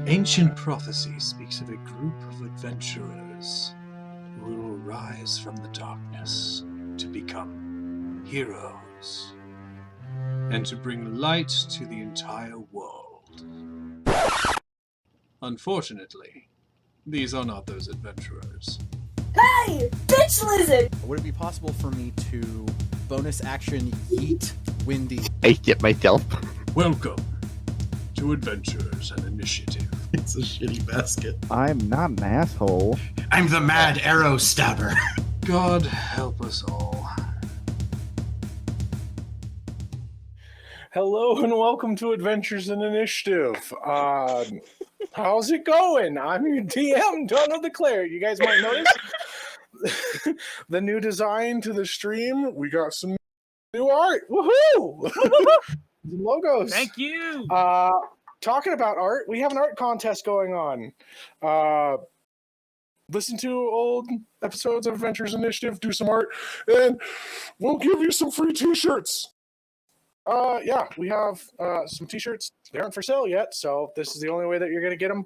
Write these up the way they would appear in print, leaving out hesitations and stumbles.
Ancient prophecy speaks of a group of adventurers who will rise from the darkness to become heroes and to bring light to the entire world. Unfortunately, these are not those adventurers. Hey, bitch lizard! Would it be possible for me to bonus action yeet Windy? I get myself. Welcome to Adventures and Initiative. It's a shitty basket. I'm not an asshole. I'm the mad arrow stabber. God help us all. Hello and welcome to Adventures and Initiative. How's it going? I'm your DM, Donald the Cleric. You guys might notice the new design to the stream. We got some new art. Woohoo! Some logos. Thank you. Talking about art, we have an art contest going on. Listen to old episodes of Adventures Initiative, do some art, and we'll give you some free t-shirts. Yeah, we have some t-shirts. They aren't for sale yet, so this is the only way that you're going to get them.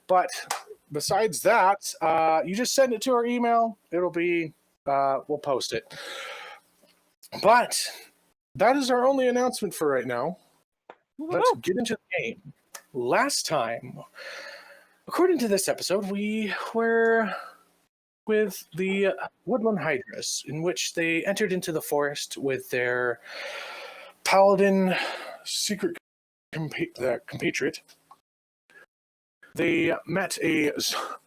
But besides that, you just send it to our email. It'll be, we'll post it. But that is our only announcement for right now. Let's get into the game. Last time, according to this episode, we were with the Woodland Hydras, in which they entered into the forest with their paladin secret compatriot. They met a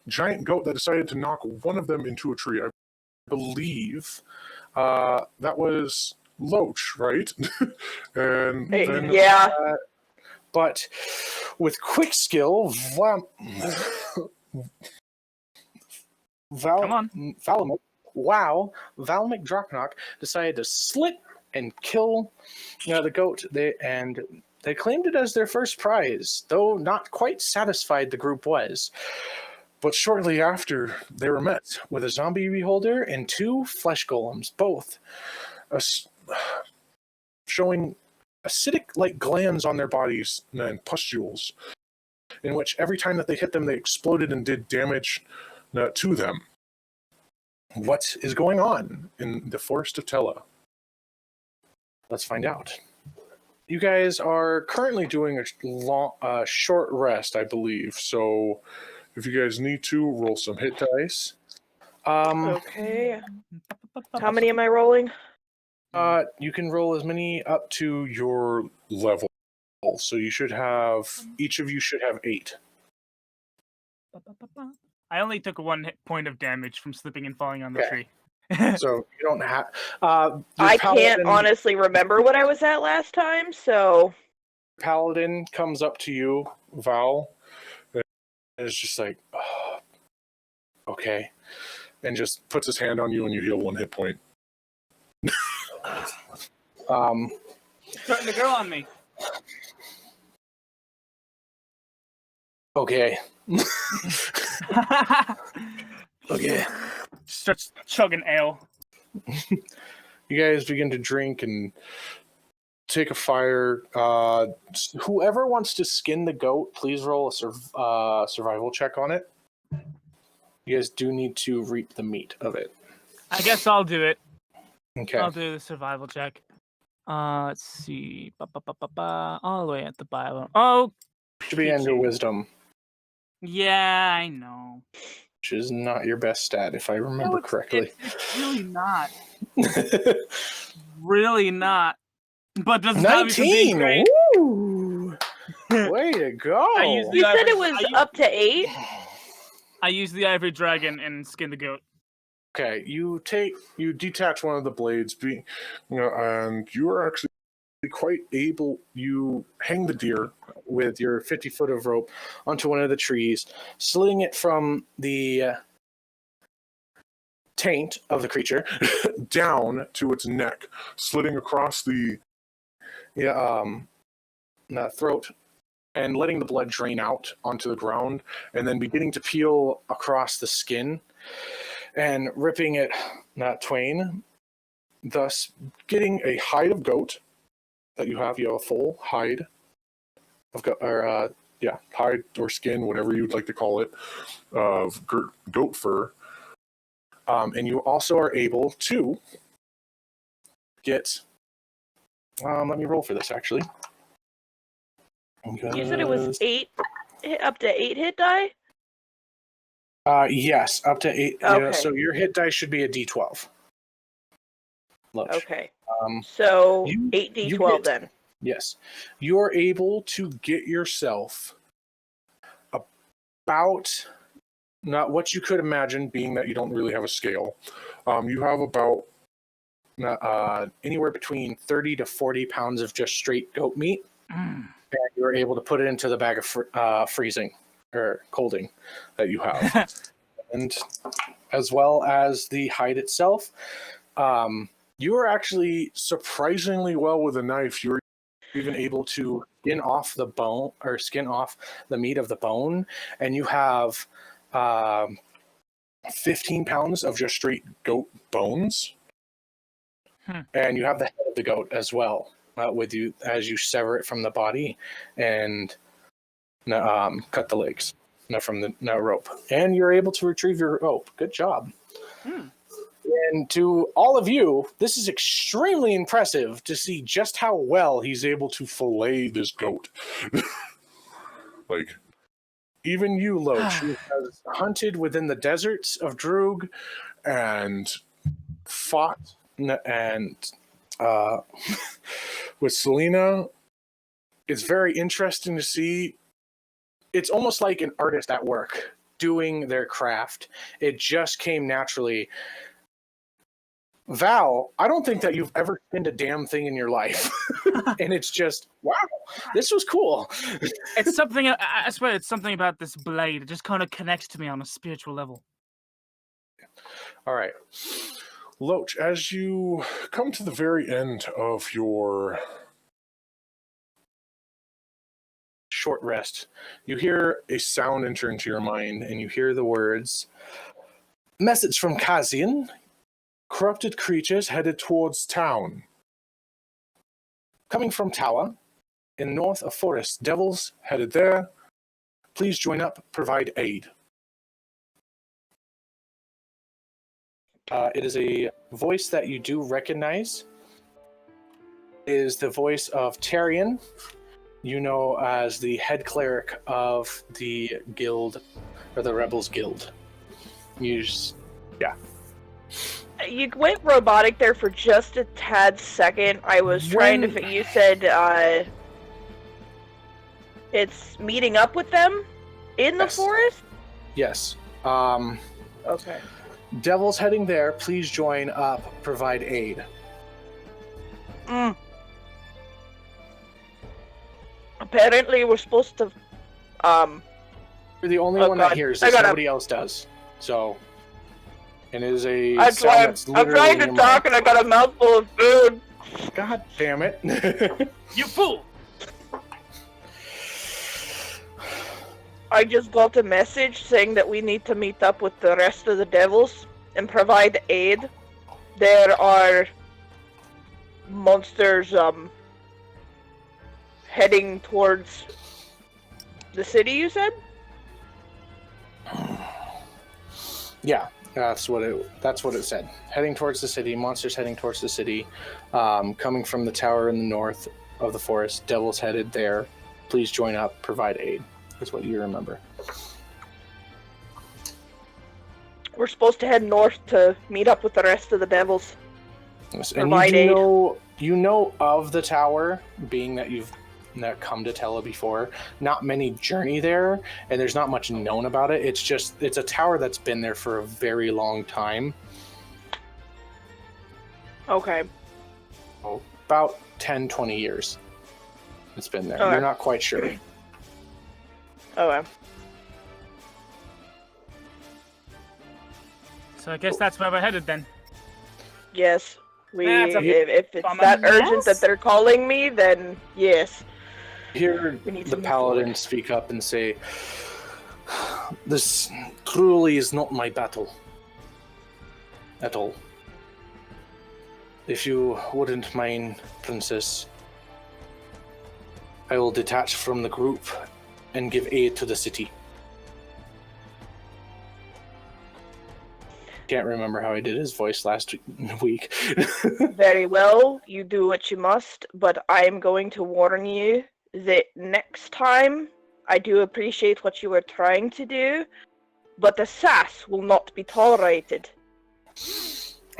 giant goat that decided to knock one of them into a tree. I believe that was Loach, right? And then, yeah. But with quick skill, Valamic Draknok decided to slit and kill the goat. They claimed it as their first prize, though not quite satisfied the group was. But shortly after, they were met with a zombie beholder and two flesh golems, both showing acidic-like glands on their bodies and pustules, in which every time that they hit them, they exploded and did damage to them. What is going on in the Forest of Tella? Let's find out. You guys are currently doing a short rest, I believe. So if you guys need to, roll some hit dice. Okay. How many am I rolling? You can roll as many up to your level. So you should have, each of you should have 8. I only took 1 hit point of damage from slipping and falling on the tree. So you don't have. I can't honestly remember what I was at last time, so. Paladin comes up to you, Val, and is just like, oh, okay, and just puts his hand on you, and you heal 1 hit point. Starting to grow on me. Okay. Okay. Starts chugging ale. You guys begin to drink and take a fire. Whoever wants to skin the goat, please roll a survival check on it. You guys do need to reap the meat of it. I guess I'll do it. Okay. I'll do the survival check. Let's see. All the way at the bottom. Oh, Should be under wisdom. Yeah, I know. Which is not your best stat, if I remember correctly. It's really not. Really not. But doesn't 19! Great. Woo! Way to go! You said it was up to 8? I used the ivory dragon and skinned the goat. Okay, you detach one of the blades, and you are actually quite able. You hang the deer with your 50 foot of rope onto one of the trees, slitting it from the taint of the creature down to its neck, slitting across the throat, and letting the blood drain out onto the ground, and then beginning to peel across the skin and ripping it twain, thus getting a hide of goat that you have. You have a full hide of goat, or hide or skin, whatever you'd like to call it, of goat fur. And you also are able to get. Let me roll for this actually. You said it was 8, up to 8 hit die? Yes, up to 8. Okay. Yeah, so your hit die should be a D12. Loach. Okay. So 8d12 then. Yes. You are able to get yourself about, not what you could imagine, being that you don't really have a scale. You have about anywhere between 30 to 40 pounds of just straight goat meat. And you're able to put it into the bag of freezing or colding that you have. And as well as the hide itself, you are actually surprisingly well with a knife. You're even able to skin off the bone or skin off the meat of the bone, and you have 15 pounds of just straight goat bones. And you have the head of the goat as well with you as you sever it from the body and cut the legs from the rope. And you're able to retrieve your rope. Good job. And to all of you, this is extremely impressive to see just how well he's able to fillet this goat. Like, even you, Loach, who has hunted within the deserts of Droog and fought and with Selena, it's very interesting to see. It's almost like an artist at work doing their craft. It just came naturally. Val, I don't think that you've ever skinned a damn thing in your life. And it's just, wow, this was cool. It's something, I swear, it's something about this blade. It just kind of connects to me on a spiritual level. All right. Loach, as you come to the very end of your short rest, you hear a sound enter into your mind, and you hear the words, "Message from Kazian. Corrupted creatures headed towards town. Coming from Tower, in north of forest, devils headed there. Please join up, provide aid." It is a voice that you do recognize. It is the voice of Tarion, you know as the head cleric of the guild, or the Rebels Guild. You went robotic there for just a tad second. I was trying to... You said it's meeting up with them in the forest? Yes. Okay. Devils heading there. Please join up. Provide aid. Apparently we're supposed to... You're the only one that hears this. Nobody else does. So... And it is a I'm sound that's literally trying to talk and I got a mouthful of food. God damn it. You fool! I just got a message saying that we need to meet up with the rest of the devils and provide aid. There are monsters heading towards the city, you said? Yeah. That's what it said. Heading towards the city, monsters heading towards the city, coming from the tower in the north of the forest, devils headed there. Please join up, provide aid. That's what you remember. We're supposed to head north to meet up with the rest of the devils. Yes, and you know of the tower, being that you've come to Tella before. Not many journey there, and there's not much known about it. It's a tower that's been there for a very long time. Okay. Oh, about 10, 20 years. It's been there. Okay. You're not quite sure. Okay. So I guess that's where we're headed then. Yes. That's if it's that urgent that they're calling me, then yes. Hear the paladin speak up and say, "This truly is not my battle at all. If you wouldn't mind, Princess, I will detach from the group and give aid to the city. Can't remember how I did his voice last week. Very well, you do what you must, but I am going to warn you that next time, I do appreciate what you were trying to do, but the sass will not be tolerated.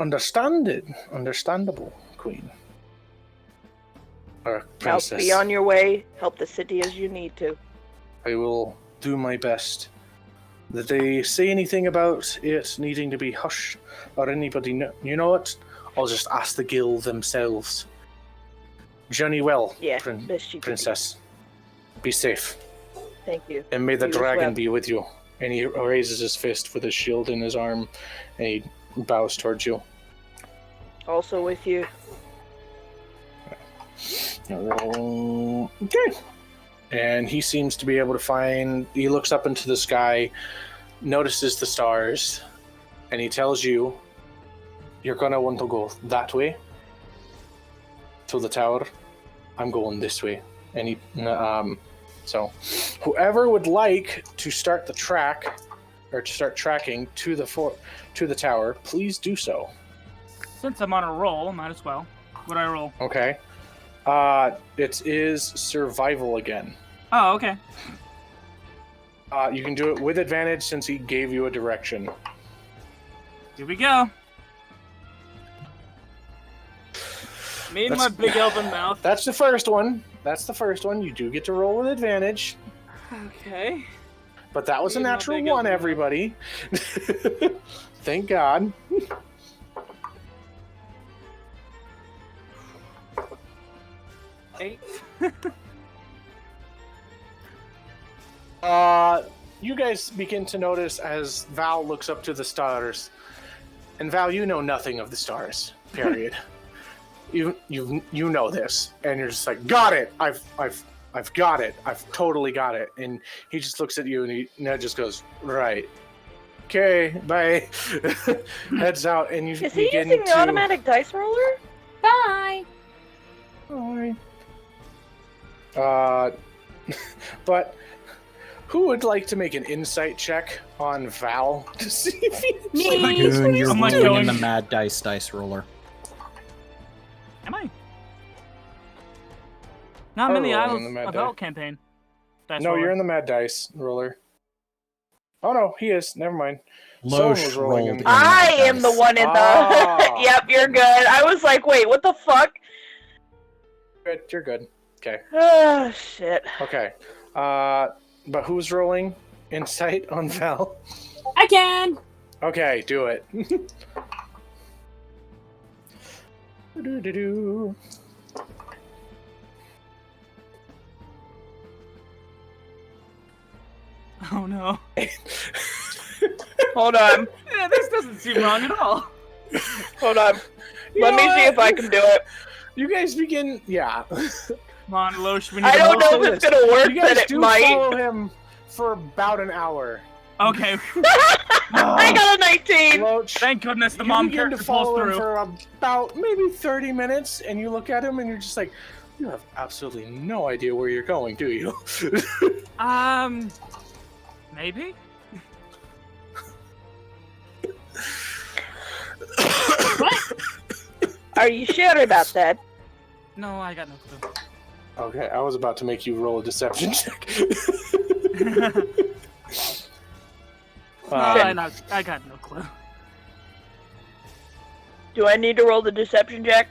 Understandable, Queen. Or Now Princess. be on your way, help the city as you need to. I will do my best. Did they say anything about it needing to be hushed, or anybody know? You know what? I'll just ask the guild themselves. Journey well, Yeah, best you can do. Princess. Be safe, Thank you. and may the You as dragon well. be with you. And he raises his fist with his shield in his arm, and he bows towards you. Also with you. Okay. And he seems to be able to find. He looks up into the sky, notices the stars, and he tells you, "You're gonna want to go that way to the tower. I'm going this way." And he, so, whoever would like to start the track or to start tracking to the tower, please do so. Since I'm on a roll, might as well. What'd I roll? Okay. It is survival again. Oh, okay. You can do it with advantage since he gave you a direction. Here we go. Me and my big elven mouth. That's the first one. You do get to roll with advantage. Okay. But that was a Me and my natural big one, elven mouth. everybody. Thank God. 8. You guys begin to notice as Val looks up to the stars. And Val, you know nothing of the stars. Period. you know this, and you're just like, got it. I've got it. I've totally got it. And he just looks at you, and Ned just goes, right. Okay, bye. Heads out, and you Is he begin using the to. automatic dice roller? Bye. Bye. But who would like to make an insight check on Val to see if he Me. Goon, you're I'm like rolling going- in the Mad Dice roller. Am I? No, I'm in the Or rolling Isles in the Mad of Dice. Elk campaign. Dice No, roller. you're in the Mad Dice roller. Oh no, he is. Never mind. Someone Loesch was rolling rolled in. in I Mad am the Dice. one in the. Ah. Yep, you're good. I was like, wait, what the fuck? Good, you're good. Okay. Oh, shit. Okay. But who's rolling insight on Val? I can. Okay, do it. Do-do-do-do. Oh no. Hold on. Yeah, this doesn't seem wrong at all. Hold on. You Let know me see what? if I can do it. You guys begin. Yeah. Come on, Loesch, we need I to don't roll. know if it's gonna work, You but guys it do might. follow him for about an hour. Okay. I got a 19! Loach, Thank goodness the you mom begin to character pulls follow him through. for about maybe 30 minutes, and you look at him and you're just like, you have absolutely no idea where you're going, do you? Maybe? What? Are you sure about that? No, I got no clue. Okay, I was about to make you roll a deception check. I got no clue. Do I need to roll the deception check?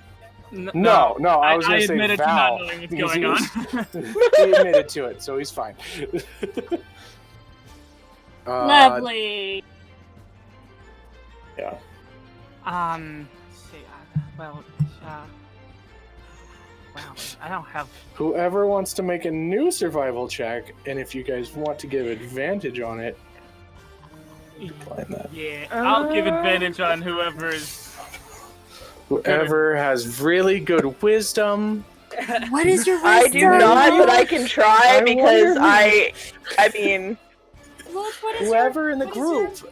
No, I was going to say admitted Val. to not knowing what's because going he on. was- he admitted to it, so he's fine. Lovely. Yeah. See, wow, I don't have. Whoever wants to make a new survival check, and if you guys want to give advantage on it, decline that. Yeah, I'll give advantage on whoever is. Whoever has really good wisdom. What is your wisdom? I do not, but I can try I because wonder- I mean, Look, what is Whoever in the what is your- group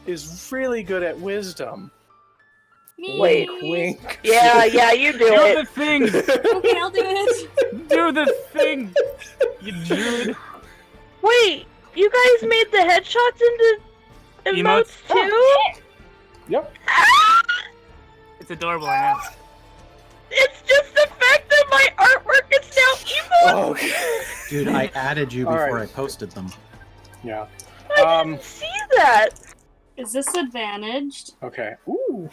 is really good at wisdom. Me. Wait. Wink. yeah, you do Do it. the thing! Okay, I'll do it. Do the thing! You Jude! Wait, you guys made the headshots into emotes too? Yep. Ah! It's adorable, I know. It's just the fact that my artwork is now emotes! Okay. Dude, I added you All before right. I posted them. Yeah. I didn't see that! Is this advantaged? Okay. Ooh,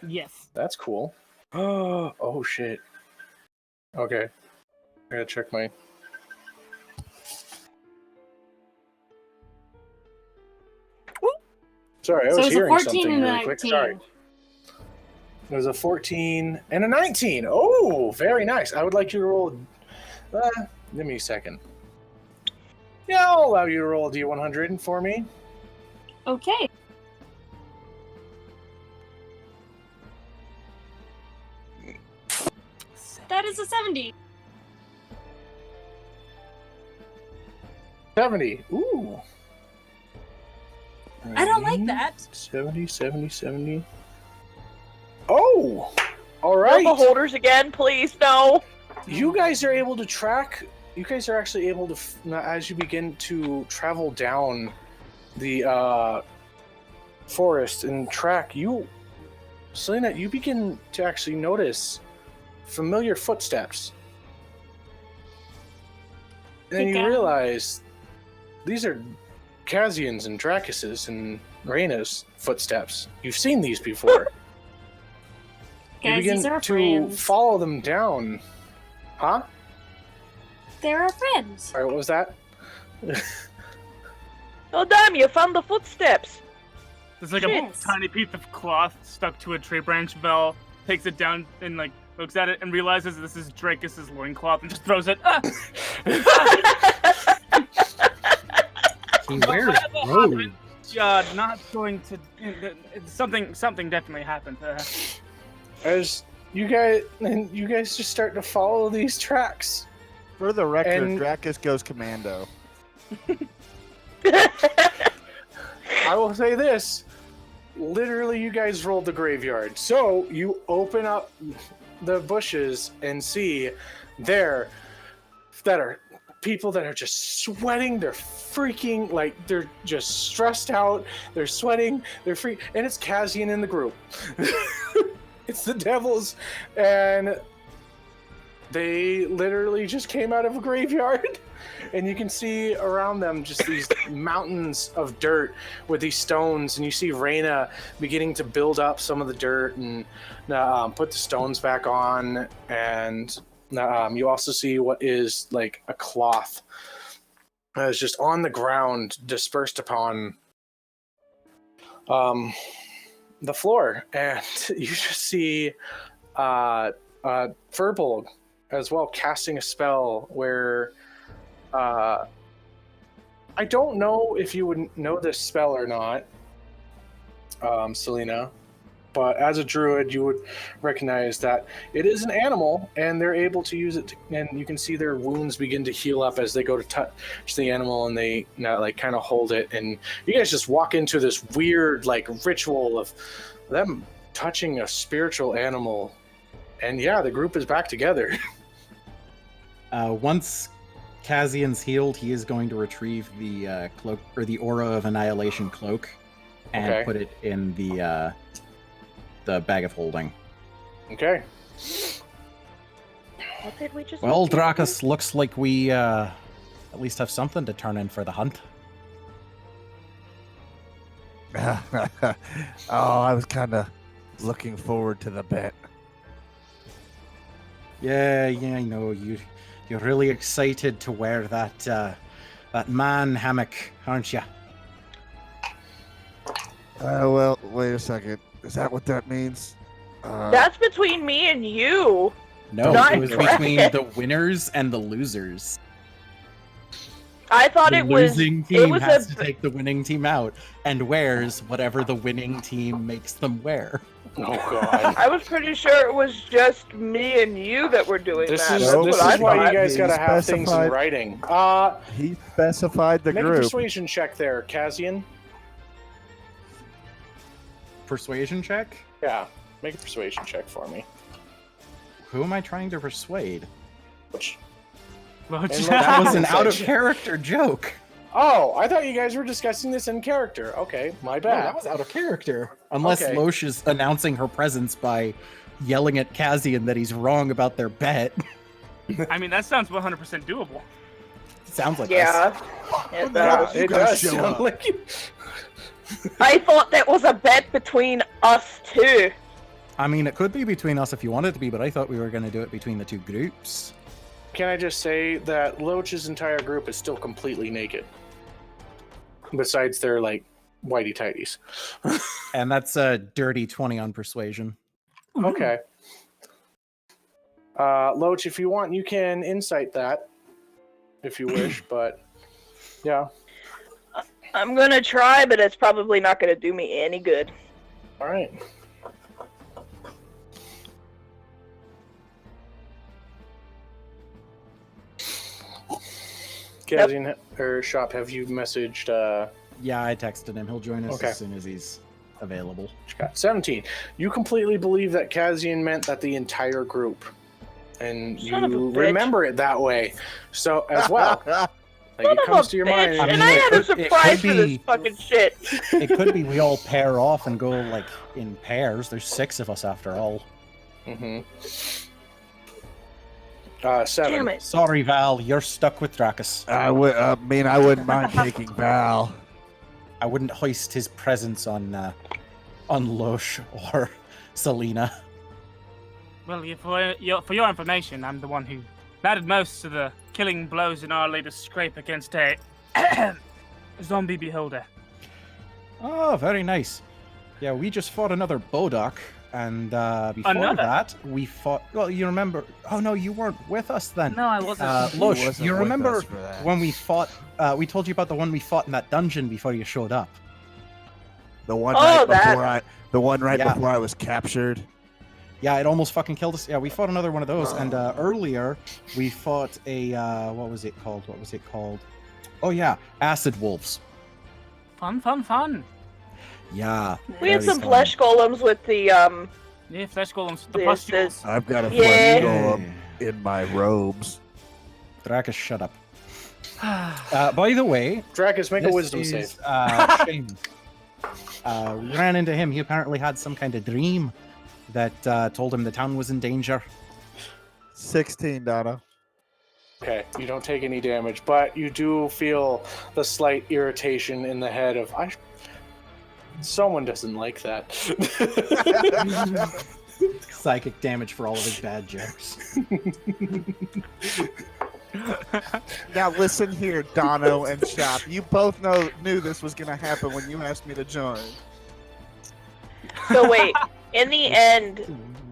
Yes. that's cool. Oh shit. Okay. I gotta check my. Sorry, I So was it's a hearing 14 something and a really quick. 19. Sorry. There's a 14 and a 19. Oh, very nice. I would like you to roll. Give me a second. Yeah, I'll allow you to roll a D100 for me. Okay. That is a 70. 70. Ooh. I don't like that. 70. Oh! All No right. beholders again, please, no! You guys are able to track. You guys are actually able to, as you begin to travel down the forest and track, Selena, you begin to actually notice familiar footsteps. And then you Okay. realize these are Kazian's and Dracus's and Reyna's footsteps. You've seen these before. You Guys, begin these are to friends. follow them down. Huh? They're our friends. All right, what was that? Oh damn, you found the footsteps! There's like Yes. a tiny piece of cloth stuck to a tree branch. Vel takes it down and like looks at it and realizes this is Dracus's loincloth and just throws it. Ah! He wears robes. Not going to. Something definitely happened. As you guys just start to follow these tracks. For the record, And- Dracus goes commando. I will say this. Literally, you guys rolled the graveyard. So, you open up the bushes and see there that are people that are just sweating. They're freaking, like, they're just stressed out. They're sweating. They're free. And it's Kazian in the group. It's the devils. And they literally just came out of a graveyard. And you can see around them just these mountains of dirt with these stones. And you see Reyna beginning to build up some of the dirt and put the stones back on. And you also see what is like a cloth that is just on the ground, dispersed upon the floor. And you just see Furbolg as well casting a spell where I don't know if you would know this spell or not, Selena, but as a druid, you would recognize that it is an animal, and they're able to use it, and you can see their wounds begin to heal up as they go to touch the animal, and they like kind of hold it, and you guys just walk into this weird like ritual of them touching a spiritual animal, and yeah, the group is back together. Once Kazian's healed, he is going to retrieve the cloak or the Aura of Annihilation cloak and Okay. put it in the bag of holding. Okay. What did we just Well, look at? Dracus, looks like we at least have something to turn in for the hunt. Oh, I was kind of looking forward to the bet. Yeah, I know you're really excited to wear that man hammock, aren't you? Well, wait a second. Is that what that means? That's between me and you! No, Not it was Dracus. between the winners and the losers. I thought The it was. losing It team was has a. to take the winning team out and wears whatever the winning team makes them wear. Oh god. I was pretty sure it was just me and you that were doing This that. is That's Nope. this what I is why thought. you guys He gotta have things in specified- writing. He specified the Make a group. persuasion check there, Kazian. Persuasion check? Yeah, make a persuasion check for me. Who am I trying to persuade? Which Well, And just- let- That was an Persuasion. out of character joke. Oh, I thought you guys were discussing this in character. Okay, my No, bad. that was out of character. Unless Okay. Loesch is announcing her presence by yelling at Kazian that he's wrong about their bet. I mean, that sounds 100% doable. Sounds like Yeah. this. It does. It guys does show sound up. like you. I thought that was a bet between us two. I mean, it could be between us if you want it to be, but I thought we were going to do it between the two groups. Can I just say that Loach's entire group is still completely naked? Besides their, like, whitey tighties. And that's a dirty 20 on persuasion. Okay. Loach, if you want, you can insight that, if you wish, but yeah. I'm gonna try, but it's probably not gonna do me any good. All right. Kazian or Shop, have you messaged? Yeah, I texted him. He'll join us Okay. as soon as he's available. Got 17. You completely believe that Kazian meant that the entire group, and Son of a you bitch. remember it that way. So as well, like Son it of comes a to your bitch, mind. I mean, and I it had a could- it surprise could for this be- fucking shit. It could be we all pair off and go, like, in pairs. There's 6 of us after all. Mm-hmm. 7. Damn it. Sorry, Val, you're stuck with Dracus. I wouldn't mind taking Val. I wouldn't hoist his presence on Loesch or Selena. Well, for your information, I'm the one who added most to the killing blows in our latest scrape against a zombie beholder. Oh, very nice. Yeah, we just fought another Bodok, and before Another? that, we fought... Well, you remember... Oh, no, you weren't with us then. No, I wasn't. Loesch, wasn't you with remember us for that. when we fought... we told you about the one we fought in that dungeon before you showed up. The one Oh, right that- before Yeah. before I was captured. Yeah, it almost fucking killed us. Yeah, we fought another one of those, and earlier we fought a... what was it called? Oh, yeah, Acid Wolves. Fun. Yeah. We had very some fun. flesh golems with the Yeah, flesh golems, the Yes, pustules. I've got a Yeah. flesh golem in my robes. Dracus, shut up. By the way, Dracus, make a this wisdom is, save. Shane. We ran into him. He apparently had some kind of dream that told him the town was in danger. 16, Donna. Okay, you don't take any damage, but you do feel the slight irritation in the head of someone doesn't like that. Psychic damage for all of his bad jokes. Now listen here, Dono and Shop. You both knew this was gonna happen when you asked me to join. So wait, in the end,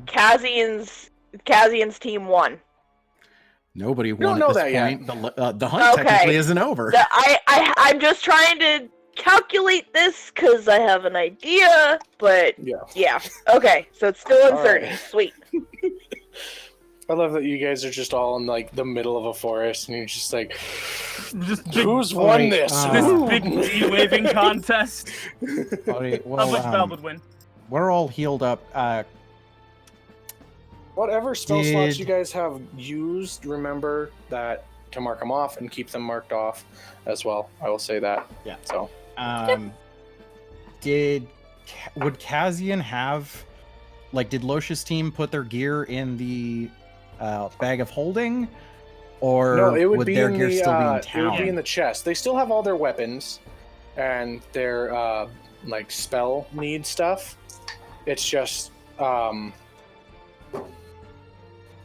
Kazian's team won. Nobody don't won know at this that yet. point. The hunt Okay. technically isn't over. I'm just trying to calculate this because I have an idea, but Yeah. Okay, so it's still All uncertain. right. Sweet. I love that you guys are just all in like the middle of a forest, and you're just like, Just big, who's won this? this Who? big bee waving contest All right, of well, which Val would win. we're all healed up. Whatever spell slots Did- you guys have used, remember that to mark them off and keep them marked off as well. I will say that. Yeah. So Would Kazian have, like, did Loesch's team put their gear in the bag of holding, or no, it would would be their in gear the still be in it would town? be in the chest. They still have all their weapons and their like spell need stuff. It's just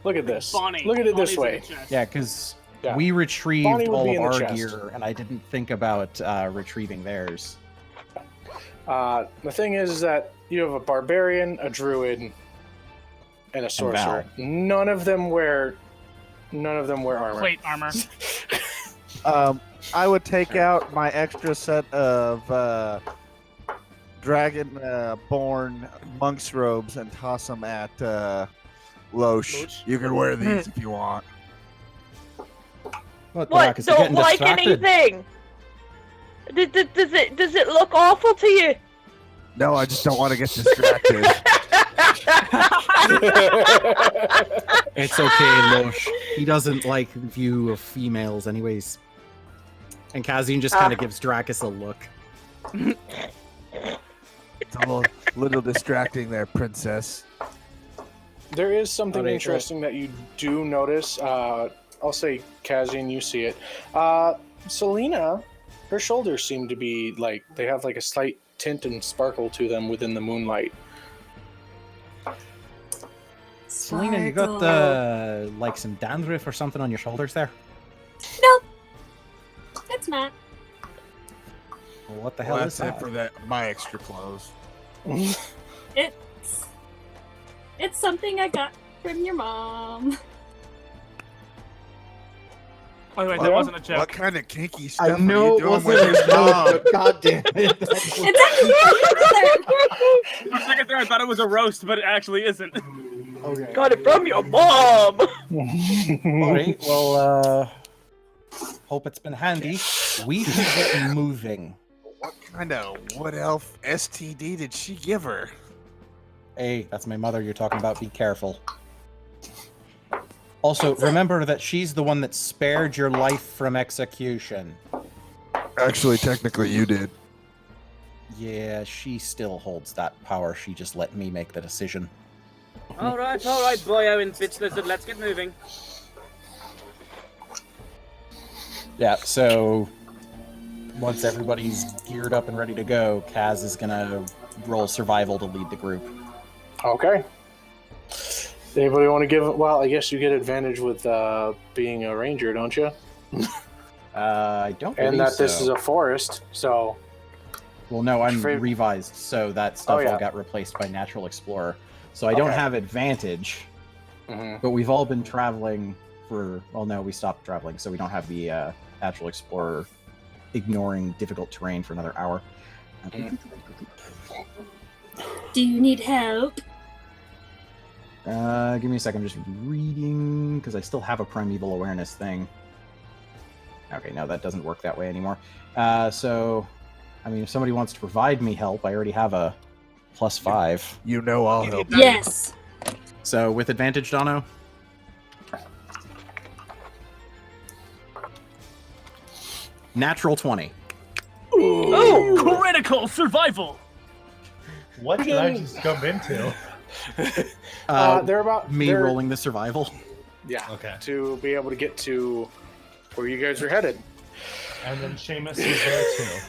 look at this. Bonnie. Look at it this Bonnie's in way. the chest. Yeah, because Yeah. we retrieved Bonnie would all be of in the our chest. gear, and I didn't think about retrieving theirs. The thing is that you have a barbarian, a druid, and a sorcerer. None of them wear armor. Plate armor. I would take out my extra set of dragon-born monk's robes and toss them at Loesch. Loesch? You can wear these if you want. What? What? Dracus, you're Don't getting like distracted. anything. Does it look awful to you? No, I just don't want to get distracted. It's okay, Loesch. He doesn't like the view of females, anyways. And Kazin just kind of gives Dracus a look. It's a little distracting there, princess. There is something Alright, interesting that you do notice. I'll say, Kazian, you see it. Selena, her shoulders seem to be like they have like a slight tint and sparkle to them within the moonlight. Selena, you got like some dandruff or something on your shoulders there? Nope. It's not. Well, what the Well, hell is that's it that? for my extra clothes. It's something I got from your mom. By the way, that wasn't a joke. What kind of kinky stuff I know are you it doing wasn't with a your joke, mom? but god damn it. It's actually For a second there, I thought it was a roast, but it actually isn't. Okay. Got it from your mom! Alright, well, hope it's been handy. We should get moving. What kind of wood elf STD did she give her? Hey, that's my mother you're talking about. Be careful. Also, remember that she's the one that spared your life from execution. Actually, technically, you did. Yeah, she still holds that power. She just let me make the decision. All right, boyo and bitch lizard, let's get moving. Yeah, so once everybody's geared up and ready to go, Kaz is gonna roll survival to lead the group. Okay. Anybody want to give? Well, I guess you get advantage with being a ranger, don't you? I don't And believe that this so. is a forest, so Well, no, I'm Fra- revised, so that stuff Oh, yeah. all got replaced by Natural Explorer. So I don't Okay. have advantage, mhm. but we've all been traveling for... Well, no, we stopped traveling, so we don't have the Natural Explorer ignoring difficult terrain for another hour. Do you need help? Give me a second, I'm just reading, because I still have a Primeval Awareness thing. Okay, no, that doesn't work that way anymore. So, I mean, if somebody wants to provide me help, I already have a +5. You know I'll help. Yes. So, with advantage, Dono? Natural 20. Oh, critical survival! What did I just jump into? They're about Me rolling the survival. Yeah. Okay. To be able to get to where you guys are headed. And then Seamus was there too.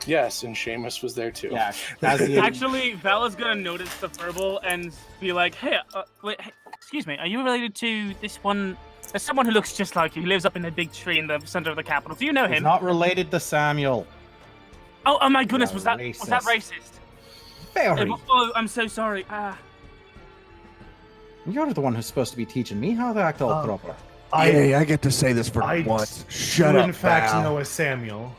Yes, and Seamus was there too. Yeah. As the, Actually, Vala's gonna notice the verbal and be like, hey, wait, hey, excuse me, are you related to this one? There's someone who looks just like you, who lives up in a big tree in the center of the capital. Do you know he's him? not related to Samuel. Oh my goodness, Yeah, was that racist? Very. Oh, I'm so sorry. You're the one who's supposed to be teaching me how to act all proper. Yay, I get to say this for I once. do Shut up, in fact Val. know a Samuel.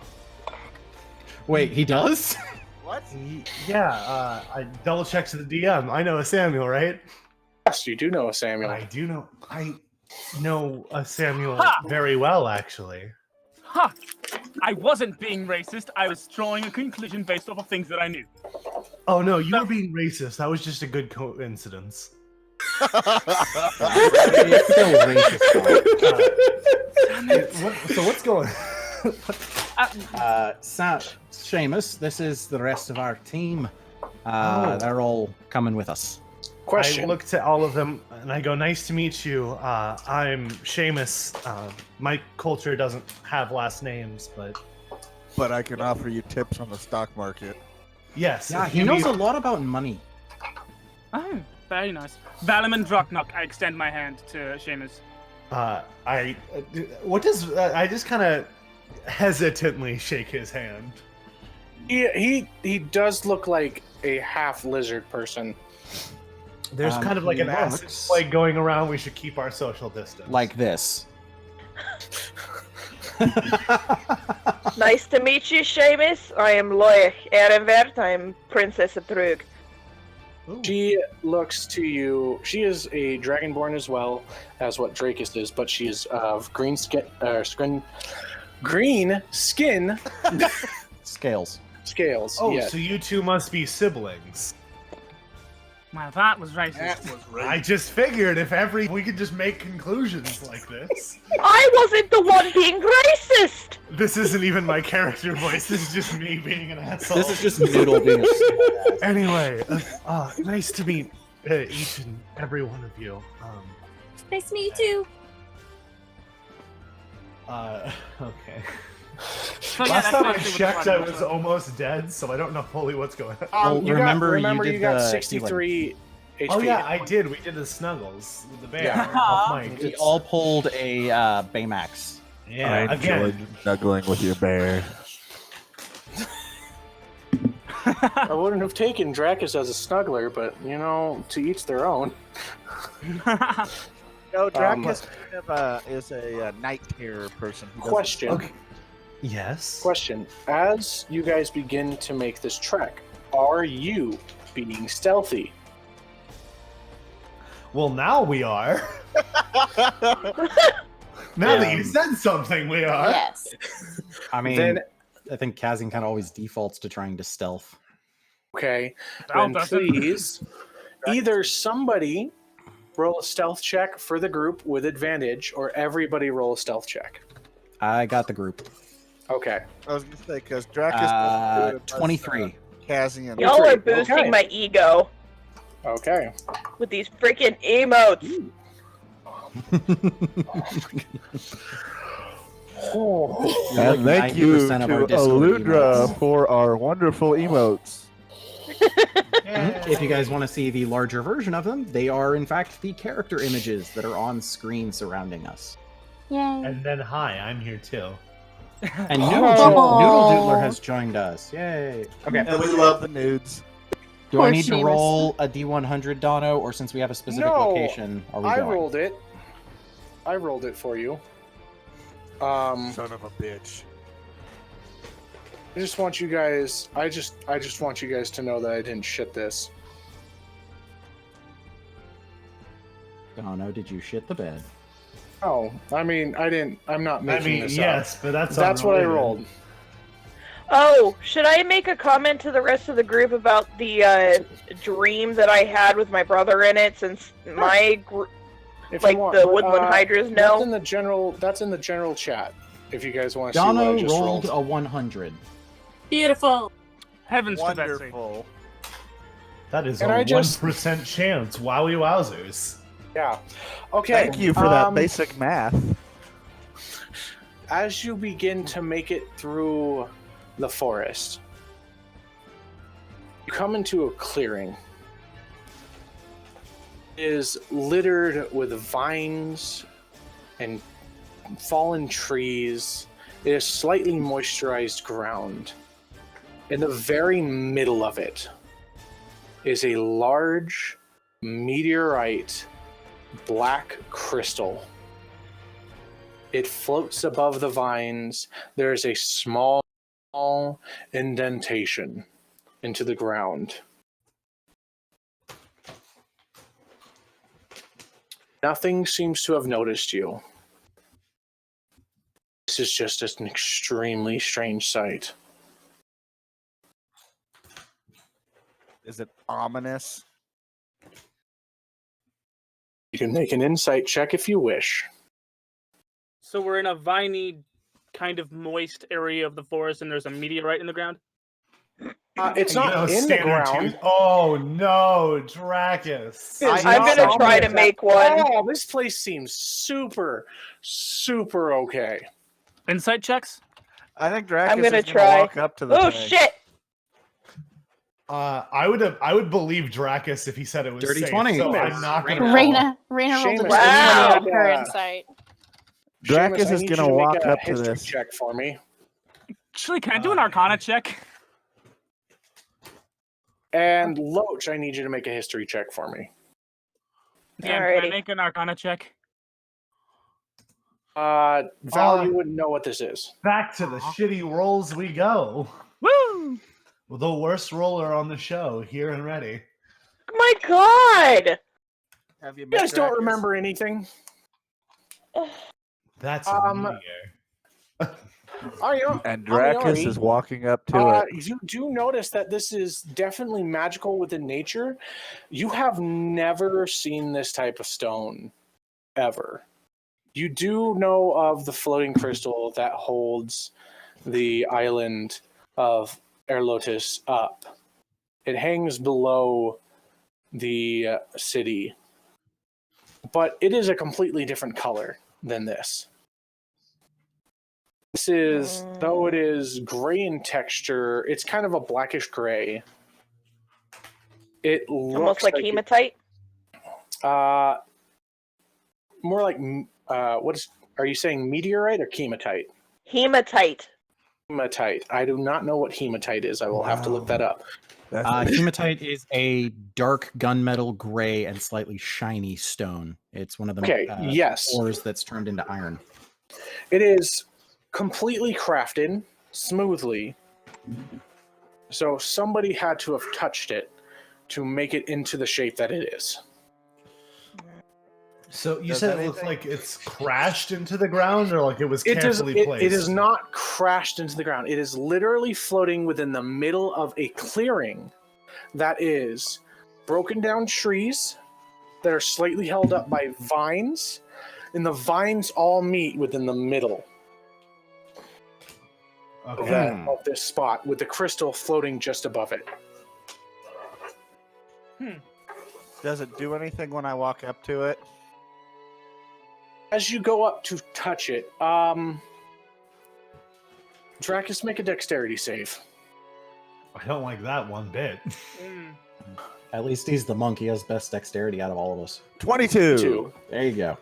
Wait, he does? What? Yeah, I double checked to the DM. I know a Samuel, right? Yes, you do know a Samuel. I do know. I know a Samuel Ha! very well, actually. Huh. I wasn't being racist. I was drawing a conclusion based off of things that I knew. Oh no, you were being racist. That was just a good coincidence. It's still racist. So what's going? Seamus, this is the rest of our team. They're all coming with us. Question. I look to all of them and I go, "Nice to meet you. I'm Seamus. My culture doesn't have last names, But I can offer you tips on the stock market. yes, Yeah, if he you knows need- a lot about money. Oh, very nice. Valaman Draknok, I extend my hand to Seamus. What does I just kind of hesitantly shake his hand. He does look like a half lizard person. There's kind of like he an acid looks- plague going around. We should keep our social distance. Like this. Nice to meet you, Seamus. I am Loich Erenvert. I am Princess of Drug. Ooh. She looks to you. She is a dragonborn as well as what Drakus is, but she is of green skin. Green skin Scales. scales. Oh, yes. so you two must be siblings. Wow, that was racist. That was right. I just figured if we could just make conclusions like this. I wasn't the one being racist! This isn't even my character voice. This is just me being an asshole. This is just Noodle being a stupid ass. Anyway, nice to meet each and every one of you. Nice to meet you too. Okay. So, yeah, Last that's time I actually what the checked, plan I was almost dead, so I don't know fully what's going on. Well, you remember you did got the 63 HP. Oh yeah, I did. We did the snuggles with the bear. Yeah. Off mic. We all pulled a Baymax. Yeah, I enjoyed again. snuggling with your bear. I wouldn't have taken Dracus as a snuggler, but to each their own. No, Dracus is a night terror person. Who doesn't- Question. Okay. Yes. Question. As you guys begin to make this trek, are you being stealthy? Well, now we are. Now that you said something, we are. Yes. I mean, Then- I think Kazin kind of always defaults to trying to stealth. Okay. Val Then doesn't. please, either somebody roll a stealth check for the group with advantage, or everybody roll a stealth check. I got the group. Okay. I was gonna say because Dracus 23. Kazian. Y'all are boosting Okay. my ego Okay. with these freaking emotes. Oh. You're And like thank you 90% to of our Discord Aludra emotes. for our wonderful emotes. If you guys want to see the larger version of them, they are in fact the character images that are on screen surrounding us. Yay. And then hi, I'm here too. And Oh. Noodle Doodler has joined us. Yay. Okay. And we love the nudes. Do Poor I need to Seamus. roll a D100, Dono, or since we have a specific No, location, are we I going? rolled it. I rolled it for you. Son of a bitch. I just want you guys. I just want you guys to know that I didn't shit this. Dono, did you shit the bed? Oh, I mean, I didn't. I'm not I making mean, this yes, but up. That's what I unrelated. rolled. Oh, should I make a comment to the rest of the group about the dream that I had with my brother in it? Since my If like you want, the but, woodland hydras That's know. in the general. That's in the general chat. If you guys want to see what Dono I just rolled rolled. a 100. Beautiful. Heavens to Betsy. Wonderful. That is And a I just- 1% chance. Wowie wowzers. Yeah. Okay. Thank you for that basic math. As you begin to make it through the forest, you come into a clearing. It is littered with vines and fallen trees. It is slightly moisturized ground. In the very middle of it is a large meteorite black crystal. It floats above the vines. There is a small indentation into the ground. Nothing seems to have noticed you. This is just an extremely strange sight. Is it ominous? You can make an insight check if you wish. So we're in a viney, kind of moist area of the forest, and there's a meteorite in the ground. It's not in the standard ground. tooth. Oh no, Dracus. I'm gonna try to make one. Oh, this place seems super, super okay. Insight checks? I think Dracus I'm gonna is try. walk up to the Oh thing. shit! I would believe Dracus if he said it was Dirty safe, 20. so I'm not gonna. Raina rolled a Seamus, 20 wow. on her insight. Dracus Seamus, I is need gonna you to make walk a up to history this. check for me. Actually, can I do an Arcana check? And Loach, I need you to make a history check for me. Yeah, can Alrighty. I make an Arcana check? Val, you wouldn't know what this is. Back to the shitty rolls we go. Woo! The worst roller on the show, here and ready. My God! Have you You guys don't Dracus? remember anything? That's Um, a meteor. And Dracus Ariani, is walking up to it. You do notice that this is definitely magical within nature. You have never seen this type of stone ever. You do know of the floating crystal that holds the island of Erlotis up. It hangs below the city, but it is a completely different color than this. This is, though it is gray in texture, it's kind of a blackish gray. It looks Almost like hematite? More like, are you saying meteorite or hematite? Hematite. Hematite. I do not know what hematite is. I will have to look that up. Hematite is a dark gunmetal gray and slightly shiny stone. It's one of the yes. ores that's turned into iron. It is completely crafted smoothly. So somebody had to have touched it to make it into the shape that it is. So you said it looks like it's crashed into the ground, or like it was carefully placed? It is not crashed into the ground. It is literally floating within the middle of a clearing that is broken down trees that are slightly held up by vines, and the vines all meet within the middle of this spot, with the crystal floating just above it. Does it do anything when I walk up to it? As you go up to touch it, Dracus, make a dexterity save. I don't like that one bit. At least he's the monk. He has best dexterity out of all of us. 22. There you go.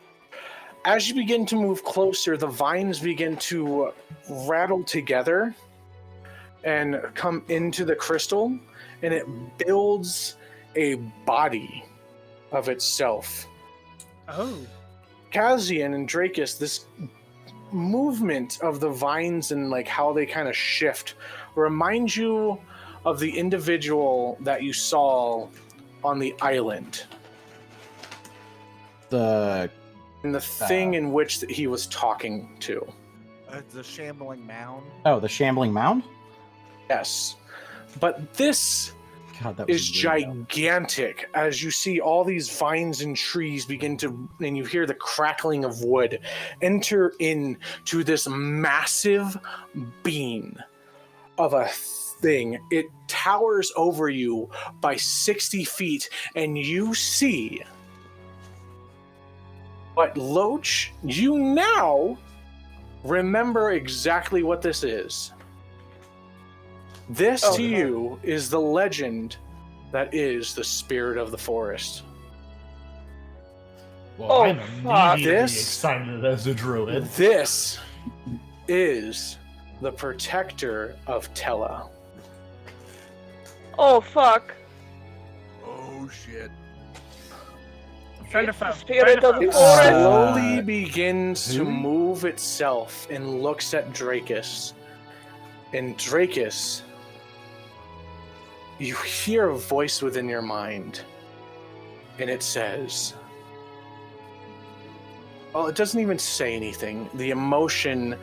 As you begin to move closer, the vines begin to rattle together and come into the crystal, and it builds a body of itself. Oh. Kazian and Dracus, this movement of the vines and like how they kind of shift reminds you of the individual that you saw on the island. The thing in which he was talking to. The shambling mound? Oh, the shambling mound? Yes. But this is gigantic as you see all these vines and trees begin to, and you hear the crackling of wood enter into this massive being of a thing. It towers over you by 60 feet, and you see. But Loach, you now remember exactly what this is. This to you is the legend that is the spirit of the forest. Well, I'm immediately excited as a druid. This is the protector of Tella. Oh, fuck. Oh, shit. The spirit of the It forest. slowly begins to move itself and looks at Dracus. And Dracus, you hear a voice within your mind, and it says, well, it doesn't even say anything. The emotion,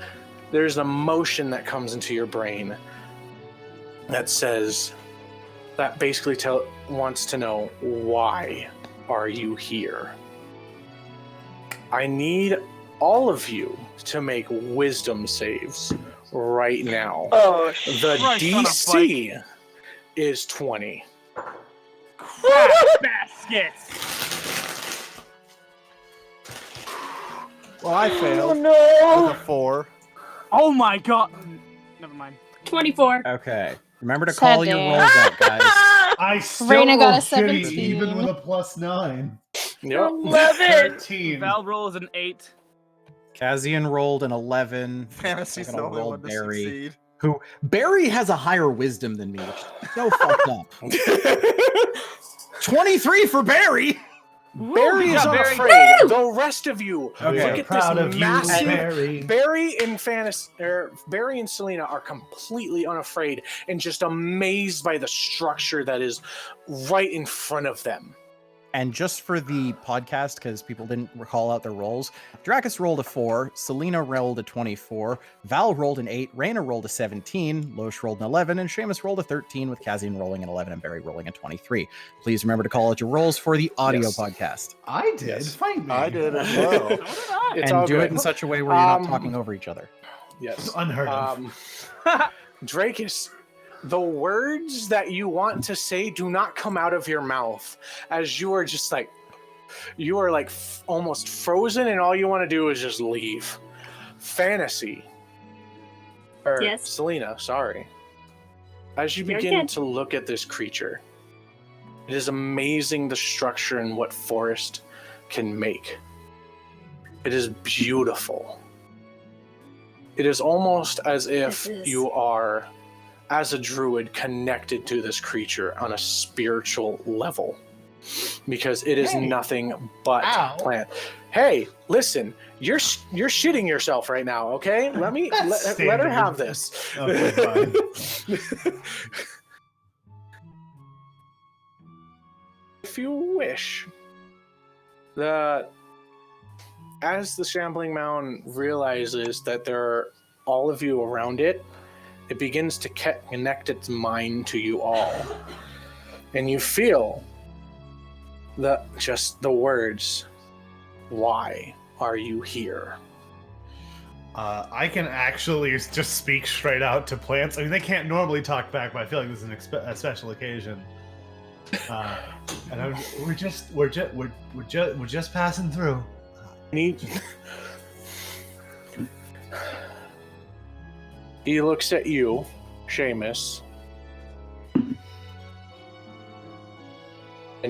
there's an emotion that comes into your brain that says, that basically wants to know, why are you here? I need all of you to make wisdom saves right now. Oh, the DC is 20. Crap baskets! Well, I failed. Oh, no. With a 4. Oh my god. Never mind. 24. Okay. Remember to call your rolls out, guys. I still Raina got a rolled shitty 17. even with a +9. Yep. 11. 13. Val rolls an 8. Kazian rolled an 11. Fantasy's the only one to succeed. Barry has a higher wisdom than me, which is so fucked up. 23 for Barry! Barry is unafraid. The rest of you, Okay. look at Proud this of you, massive. Barry. Barry and Selena are completely unafraid and just amazed by the structure that is right in front of them. And just for the podcast, because people didn't recall out their rolls, Dracus rolled a 4, Selena rolled a 24, Val rolled an 8, Raina rolled a 17, Loesch rolled an 11, and Seamus rolled a 13, with Kazian rolling an 11 and Barry rolling a 23. Please remember to call out your rolls for the audio podcast. I did. Fight me. I did as well. It's And all do good. it in such a way where you're not talking over each other. Yes. Unheard of. Dracus, the words that you want to say do not come out of your mouth, as you are just like, you are like almost frozen, and all you want to do is just leave. Fantasy. Or Yes. Selena, sorry. As you You're begin good. to look at this creature, it is amazing the structure and what forest can make. It is beautiful. It is almost as if It is. you are, as a druid, connected to this creature on a spiritual level. Because it is Hey. nothing but Ow. plant. Hey, listen, you're shitting yourself right now, okay? Let me That's let her standard. have this. Okay, If you wish, as the shambling mound realizes that there are all of you around it, it begins to connect its mind to you all, and you feel just the words, "Why are you here?" I can actually just speak straight out to plants. I mean, they can't normally talk back, but I feel like this is a special occasion. And we're just passing through. He looks at you, Seamus, and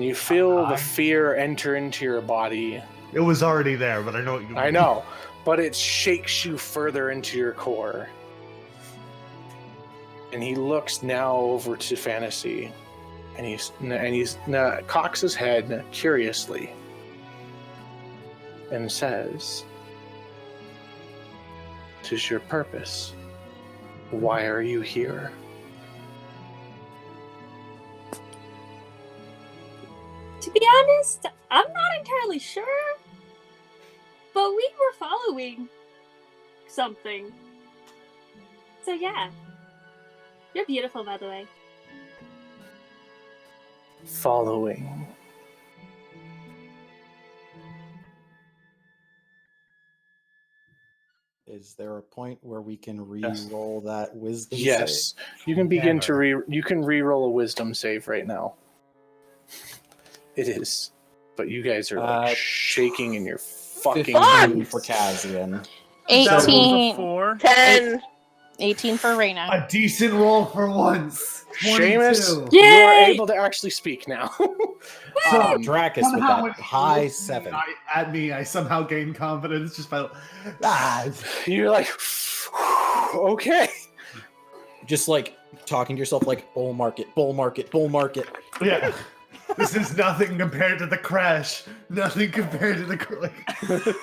you feel the fear enter into your body. It was already there, but I know what you mean. I know, but it shakes you further into your core. And he looks now over to Fantasy, and he's cocks his head curiously, and says, "'Tis your purpose. Why are you here?" To be honest, I'm not entirely sure. But we were following something. So yeah. You're beautiful, by the way. Following. Is there a point where we can re-roll that wisdom Yes, save? you can begin to you can re-roll a wisdom save right now. It is, but you guys are like shaking in your fucking 15 for Kazian. 18. 10. 18 for Reina. A decent roll for once. 22. Seamus, you are able to actually speak now. So Dracus with somehow that when high he 7. at me, I somehow gained confidence just by. You're like, okay. Just like talking to yourself like bull market, bull market, bull market. Yeah. This is nothing compared to the crash. Nothing compared to the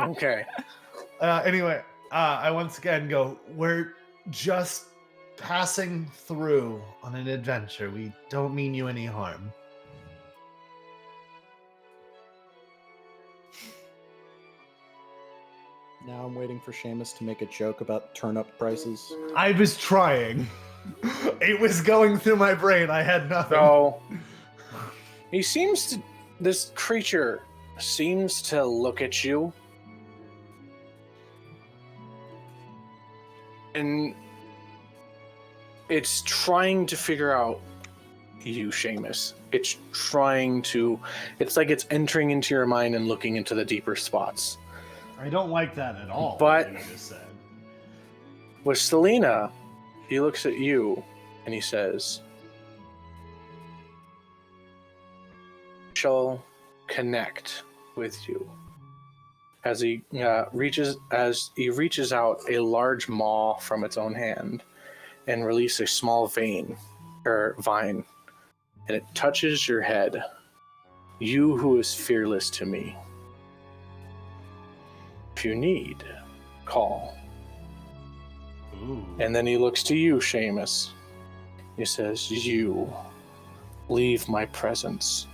Okay. Anyway, I once again go, we're just passing through on an adventure. We don't mean you any harm. Now I'm waiting for Seamus to make a joke about turnip prices. I was trying. It was going through my brain. I had nothing. So this creature seems to look at you, and it's trying to figure out you, Seamus. It's like it's entering into your mind and looking into the deeper spots. I don't like that at all. But what you just said. with Selena, he looks at you and he says, "Shall connect with you." As he reaches out a large maw from its own hand and release a small vine, and it touches your head. You who is fearless to me. If you need, call. Ooh. And then he looks to you, Seamus. He says, "You leave my presence.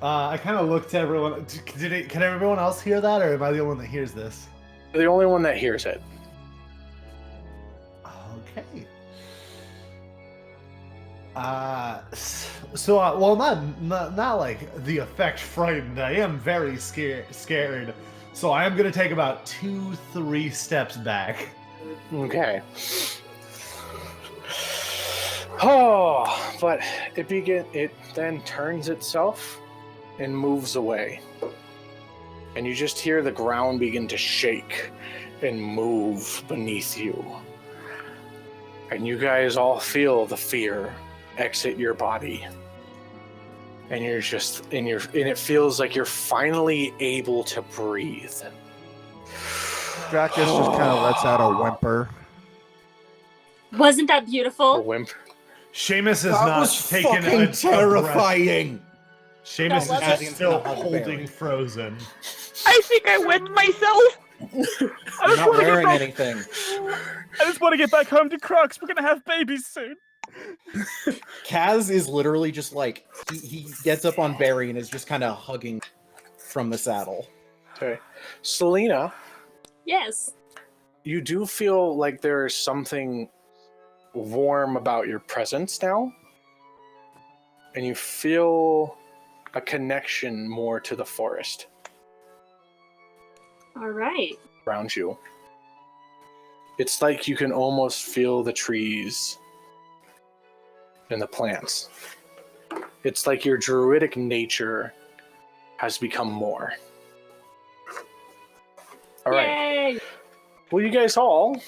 I kind of looked at everyone. Can everyone else hear that, or am I the only one that hears this? The only one that hears it. Okay. Well, not like the effect frightened. I am very scared. So I am gonna take about 2-3 steps back. Okay. Oh, but it then turns itself and moves away. And you just hear the ground begin to shake and move beneath you. And you guys all feel the fear exit your body. And you're just and it feels like you're finally able to breathe. Dracus just kind of lets out a whimper. Wasn't that beautiful? A whimper. Seamus has That not was taken fucking a terrifying. breath. Seamus That is wasn't- still gonna hug holding Barry. frozen. I think I wet myself. You're not wearing anything. I just want to get back home to Crux. We're gonna have babies soon. Kaz is literally just like he gets up on Barry and is just kind of hugging from the saddle. Okay. Selena, Yes. you do feel like there is something warm about your presence now. And you feel a connection more to the forest All right. around you. It's like you can almost feel the trees and the plants. It's like your druidic nature has become more. All right. Yay! Well, you guys all,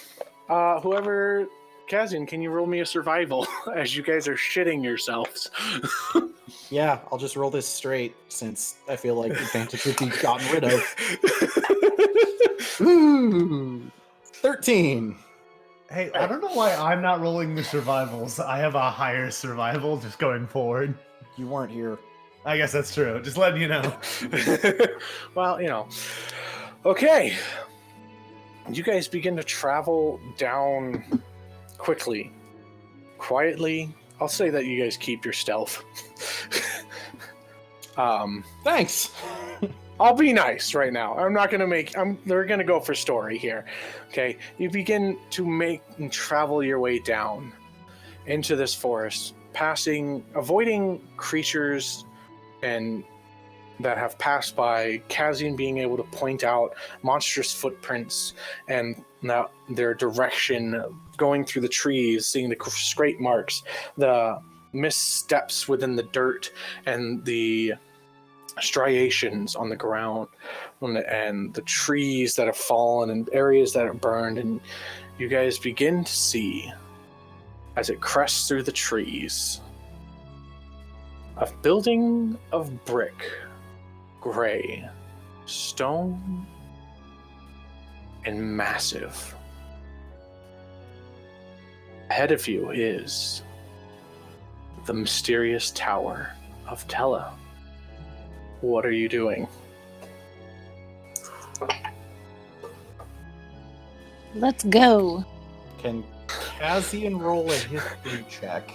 whoever, Kazian, can you roll me a survival as you guys are shitting yourselves? Yeah, I'll just roll this straight since I feel like advantage would be gotten rid of. Ooh, 13. Hey, I don't know why I'm not rolling the survivals. I have a higher survival just going forward. You weren't here. I guess that's true. Just letting you know. Well, you know. Okay. You guys begin to travel down quickly, quietly. I'll say that you guys keep your stealth. Thanks. I'll be nice right now. I'm not gonna they're gonna go for story here. Okay. You begin to make and travel your way down into this forest, avoiding creatures and that have passed by, Kazian being able to point out monstrous footprints and now their direction, going through the trees, seeing the scrape marks, the missteps within the dirt, and the striations on the ground, and the trees that have fallen and areas that are burned. And you guys begin to see, as it crests through the trees, a building of brick, gray, stone, and massive. Ahead of you is the mysterious Tower of Tella. What are you doing? Let's go. Can Kazian roll a history check,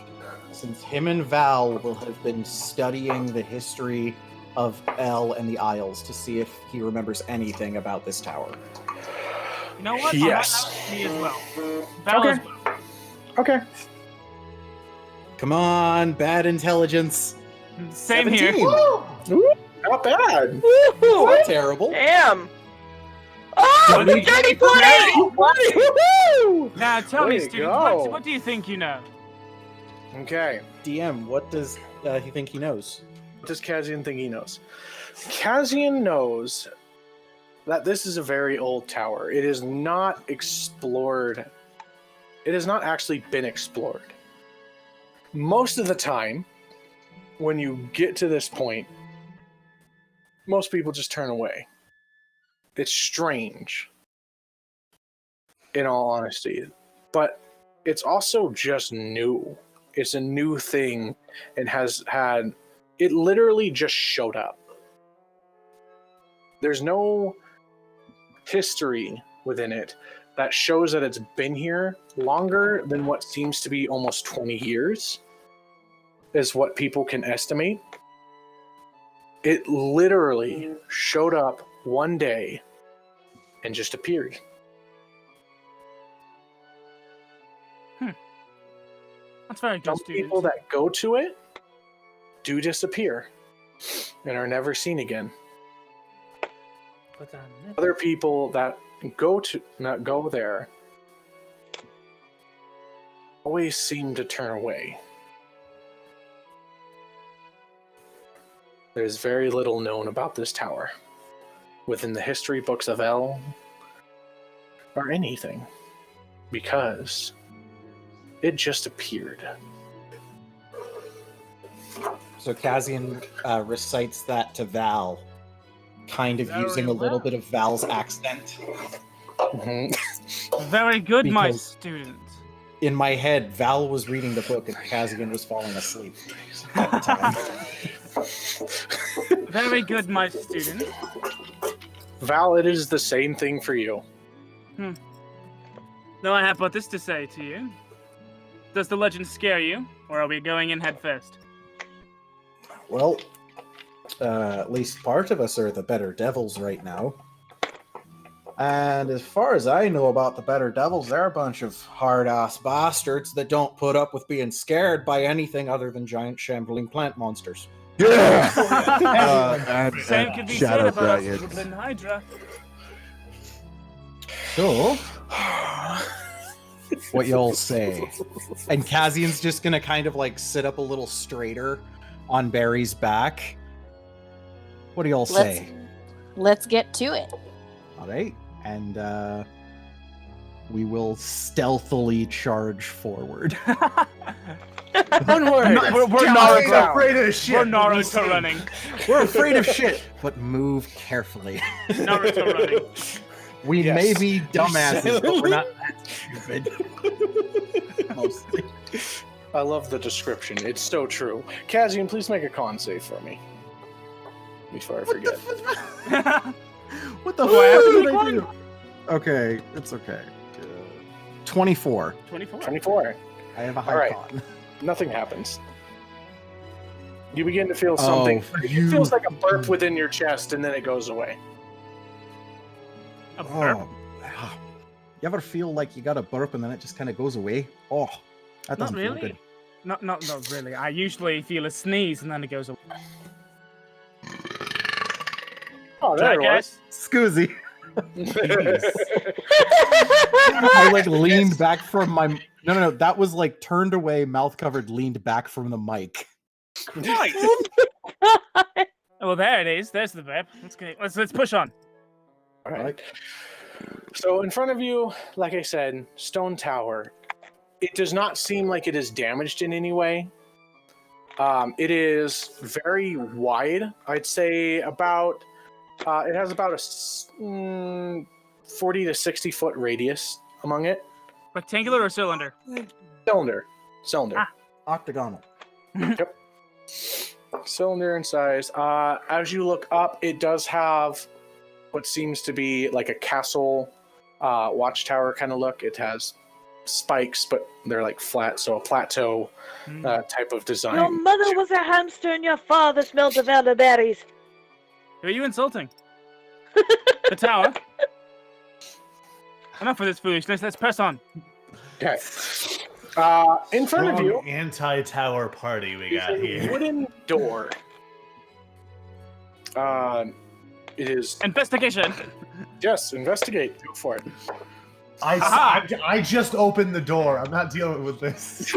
since him and Val will have been studying the history of El and the Isles to see if he remembers anything about this tower? You know what? Yes. Me as well. Val Okay. as well. Okay. Come on, bad intelligence. Same 17. here. Ooh, not bad. Not terrible. Damn. Oh, Dirty dirty 20! 20! Now tell Way me, to student, go. what do you think you know? Okay. DM, what does he think he knows? What does Kazian think he knows? Kazian knows that this is a very old tower. It is not explored. It has not actually been explored. Most of the time, when you get to this point, most people just turn away. It's strange, in all honesty. But it's also just new. It's a new thing and it literally just showed up. There's no history within it that shows that it's been here longer than what seems to be almost 20 years, is what people can estimate. It literally showed up one day and just appeared. That's very good, Some student. people that go to it do disappear and are never seen again. But Other people that go there always seem to turn away. There's very little known about this tower within the history books of El or anything, because it just appeared. So Kazian recites that to Val, kind of Very using a little well. bit of Val's accent. Very good, my Because- student. In my head, Val was reading the book and Kazian was falling asleep at the time. Very good, my student. Val, it is the same thing for you. Now I have but this to say to you. Does the legend scare you, or are we going in head first? Well, at least part of us are the better devils right now. And as far as I know about the better devils, they're a bunch of hard-ass bastards that don't put up with being scared by anything other than giant shambling plant monsters. Yeah. Same could be said about us Goblin Hydra. So, what y'all say? And Kazian's just gonna kind of like sit up a little straighter on Barry's back. What do y'all say? Let's get to it. All right, and we will stealthily charge forward. Onward! We're I'm Naruto. afraid of shit. We're Naruto running. We're afraid of shit, but move carefully. Naruto running. We Yes. may be dumbasses, but we're not that stupid. Mostly. I love the description. It's so true. Kazian, please make a con save for me. Before I forget. What the Do I have to fuck did make I one? do? Okay, it's okay. 24. 24. 24. I have a high All right. con. Nothing happens. You begin to feel something. Oh, It you- feels like a burp within your chest, and then it goes away. A burp? Oh, you ever feel like you got a burp and then it just kind of goes away? Oh, that Not doesn't feel really. good. Not really. I usually feel a sneeze and then it goes away. Oh, there it was. Scoozy. I like leaned back from my. No. That was like turned away, mouth covered, leaned back from the mic. Right. Well, there it is. There's the burp. Let's push on. All right. So in front of you, like I said, stone tower. It does not seem like it is damaged in any way. It is very wide. I'd say about. It has about a 40 to 60 foot radius among it. Rectangular or cylinder? Cylinder. Ah. Octagonal. Yep. Cylinder in size. As you look up, it does have what seems to be like a castle watchtower kind of look. It has spikes, but they're like flat, so a plateau type of design. Your mother was a hamster and your father smelled of elderberries. Who are you insulting? The tower? Enough of this foolishness. Let's press on. Okay. In front of you, Anti-tower party we is got a here. wooden door. It is. Investigation. Yes, investigate. Go for it. I just opened the door. I'm not dealing with this.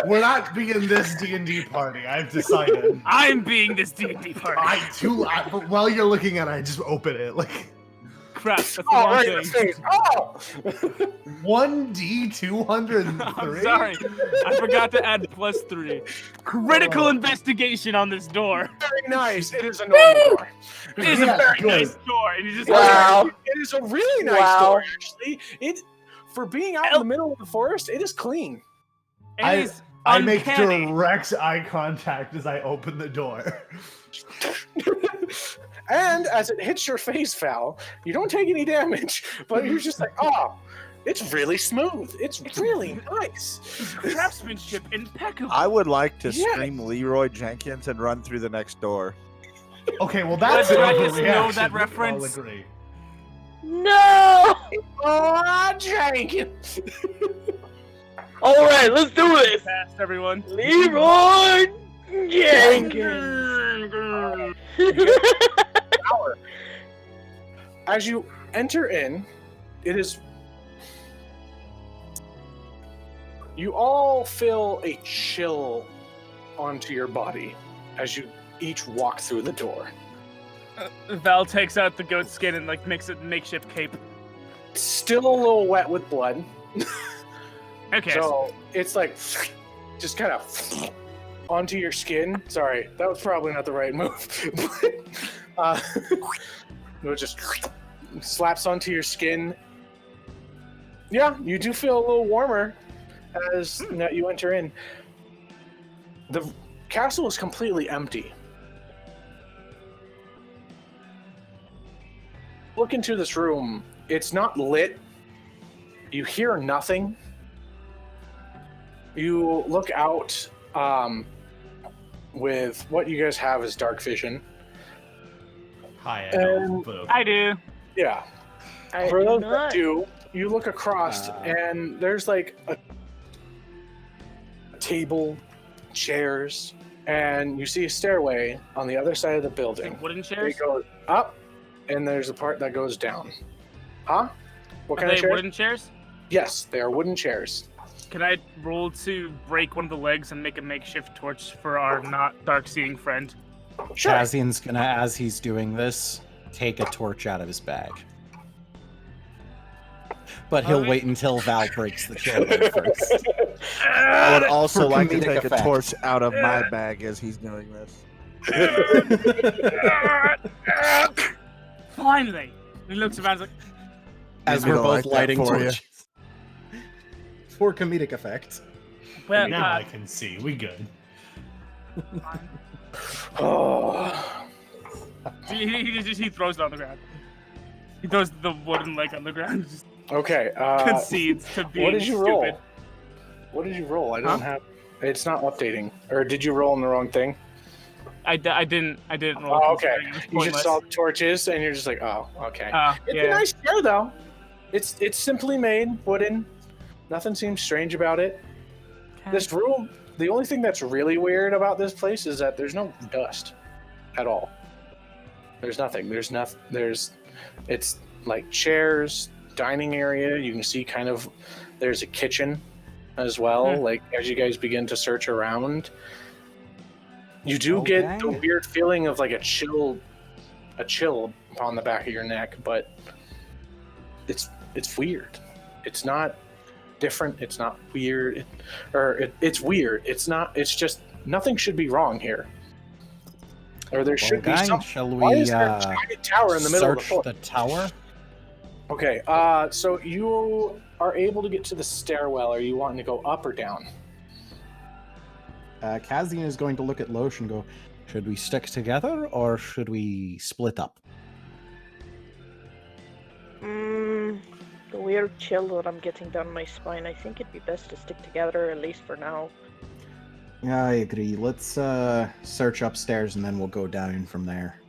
We're not being this D&D party. I've decided. I'm being this D&D party. While you're looking at it, I just open it. Like, Crap. That's the Oh, wrong right in the thing. face. Oh! 1D 203. I'm sorry. I forgot to add +3. Critical investigation on this door. Very nice. It is a normal door. It is Yeah, a very good. nice door. And you just Wow. It is a really nice Wow. door, actually. It, for being out in the middle of the forest, it is clean. It is I make uncanny. direct eye contact as I open the door. And as it hits your face, Val, you don't take any damage, but you're just like, oh, it's really smooth. It's really nice. Craftsmanship impeccable. I would like to Yeah. scream Leroy Jenkins and run through the next door. Okay, well that's Would an Dracus know overreaction. that we can all reference? agree. No! Oh, Jenkins! Alright, let's do this! Fast, everyone. Leroy Jenkins! As you enter in, it is... You all feel a chill onto your body as you each walk through the door. Val takes out the goat skin and like makes it makeshift cape. Still a little wet with blood. Okay. So it's like just kind of onto your skin. Sorry, that was probably not the right move. It just slaps onto your skin. Yeah, you do feel a little warmer as you enter in. The castle is completely empty. Look into this room. It's not lit. You hear nothing. You look out with what you guys have as dark vision. Hi, I do. Yeah. For those that do, you look across and there's like a table, chairs, and you see a stairway on the other side of the building. Wooden chairs? It goes up, and there's a part that goes down. Huh? What Are kind of they chairs? wooden chairs? Yes, they are wooden chairs. Can I roll to break one of the legs and make a makeshift torch for our not dark-seeing friend? Sure. Kazian's gonna, as he's doing this, take a torch out of his bag. But he'll wait until Val breaks the chair leg first. I would also For like to comedic take effect. a torch out of my bag as he's doing this. Finally! He looks around and As Maybe we're they'll both like that lighting for you. torches. For comedic effect. well, Now I can see. We good. Oh. he throws it on the ground. He throws the wooden leg on the ground. Just Okay. concedes to being What did you stupid. roll? What did you roll? I don't have. It's not updating. Or did you roll in the wrong thing? I didn't roll. Oh, okay. considering it was You just pointless. saw the torches, and you're just like, oh, okay. It's yeah. a nice chair, though. It's simply made, wooden. Nothing seems strange about it. This room, the only thing that's really weird about this place is that there's no dust at all. There's nothing. It's like chairs, dining area. You can see kind of, there's a kitchen as well. Like as you guys begin to search around, you do get the weird feeling of like a chill upon the back of your neck, but it's weird. It's not different. It's not weird, it's weird. It's not. It's just nothing should be wrong here. Or there should be some. Shall Why we is there a giant tower in the middle of the search floor? the tower? Okay, so you are able to get to the stairwell. Are you wanting to go up or down? Kazian is going to look at Loesch and go, should we stick together or should we split up? The weird chill that I'm getting down my spine, I think it'd be best to stick together, at least for now. Yeah, I agree. Let's search upstairs and then we'll go down from there.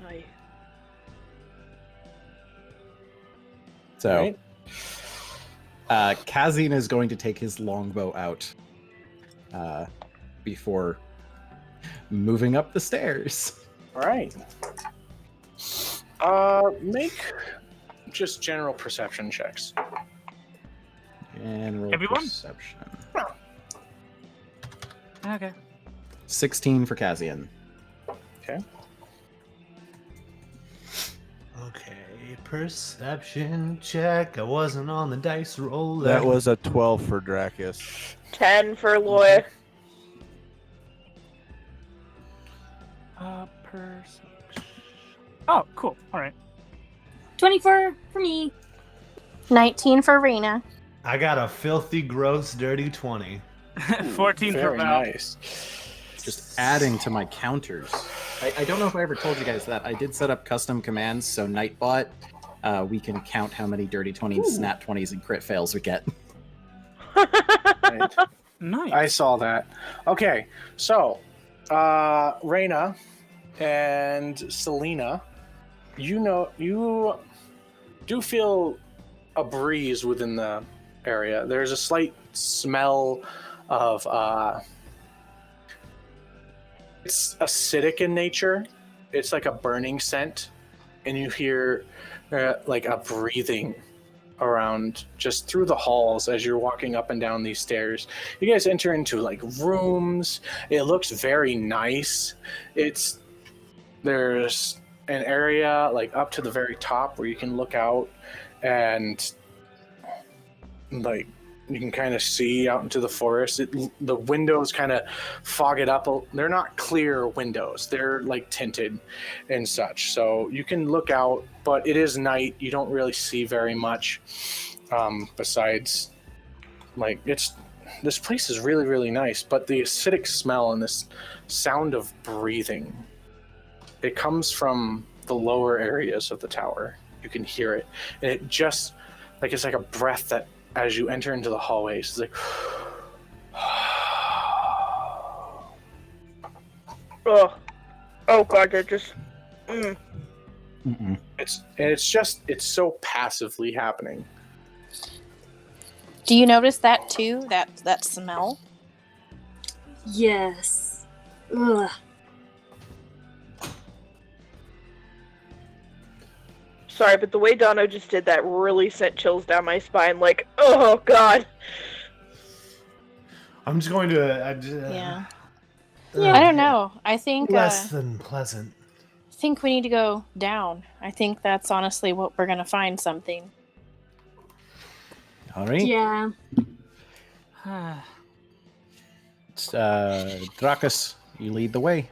Aye. So, Kazian is going to take his longbow out before moving up the stairs. All right. Make just general perception checks. General Everyone? perception. Okay. 16 for Kazian. Okay. Okay, perception check. I wasn't on the dice roll. That was a 12 for Dracus. 10 for Loy. Perception. Oh, cool. All right. 24 for me. 19 for Rena. I got a filthy, gross, dirty 20. 14 for Very Val. nice. Just adding to my counters. I don't know if I ever told you guys that. I did set up custom commands, so Nightbot, we can count how many dirty 20s, snap 20s, and crit fails we get. Nice. I saw that. Okay, so, Reyna, and Selena, you do feel a breeze within the area. There's a slight smell of it's acidic in nature. It's like a burning scent, and you hear like a breathing around just through the halls as you're walking up and down these stairs. You guys enter into like rooms. It looks very nice. There's an area like up to the very top where you can look out and like you can kind of see out into the forest. The windows kind of fog it up. They're not clear windows. They're like tinted and such. So you can look out, but it is night. You don't really see very much. Besides, like this place is really, really nice, but the acidic smell and this sound of breathing, it comes from the lower areas of the tower. You can hear it. And it just, like, it's like a breath that as you enter into the hallways, it's like, oh god, that just. It's so passively happening. Do you notice that too? That smell? Yes. Ugh. Sorry, but the way Dono just did that really sent chills down my spine. Like, oh god. I'm just going to. Yeah. I don't know. I think less than pleasant. I think we need to go down. I think that's honestly what we're gonna find something. All right. Yeah. Drakus, you lead the way.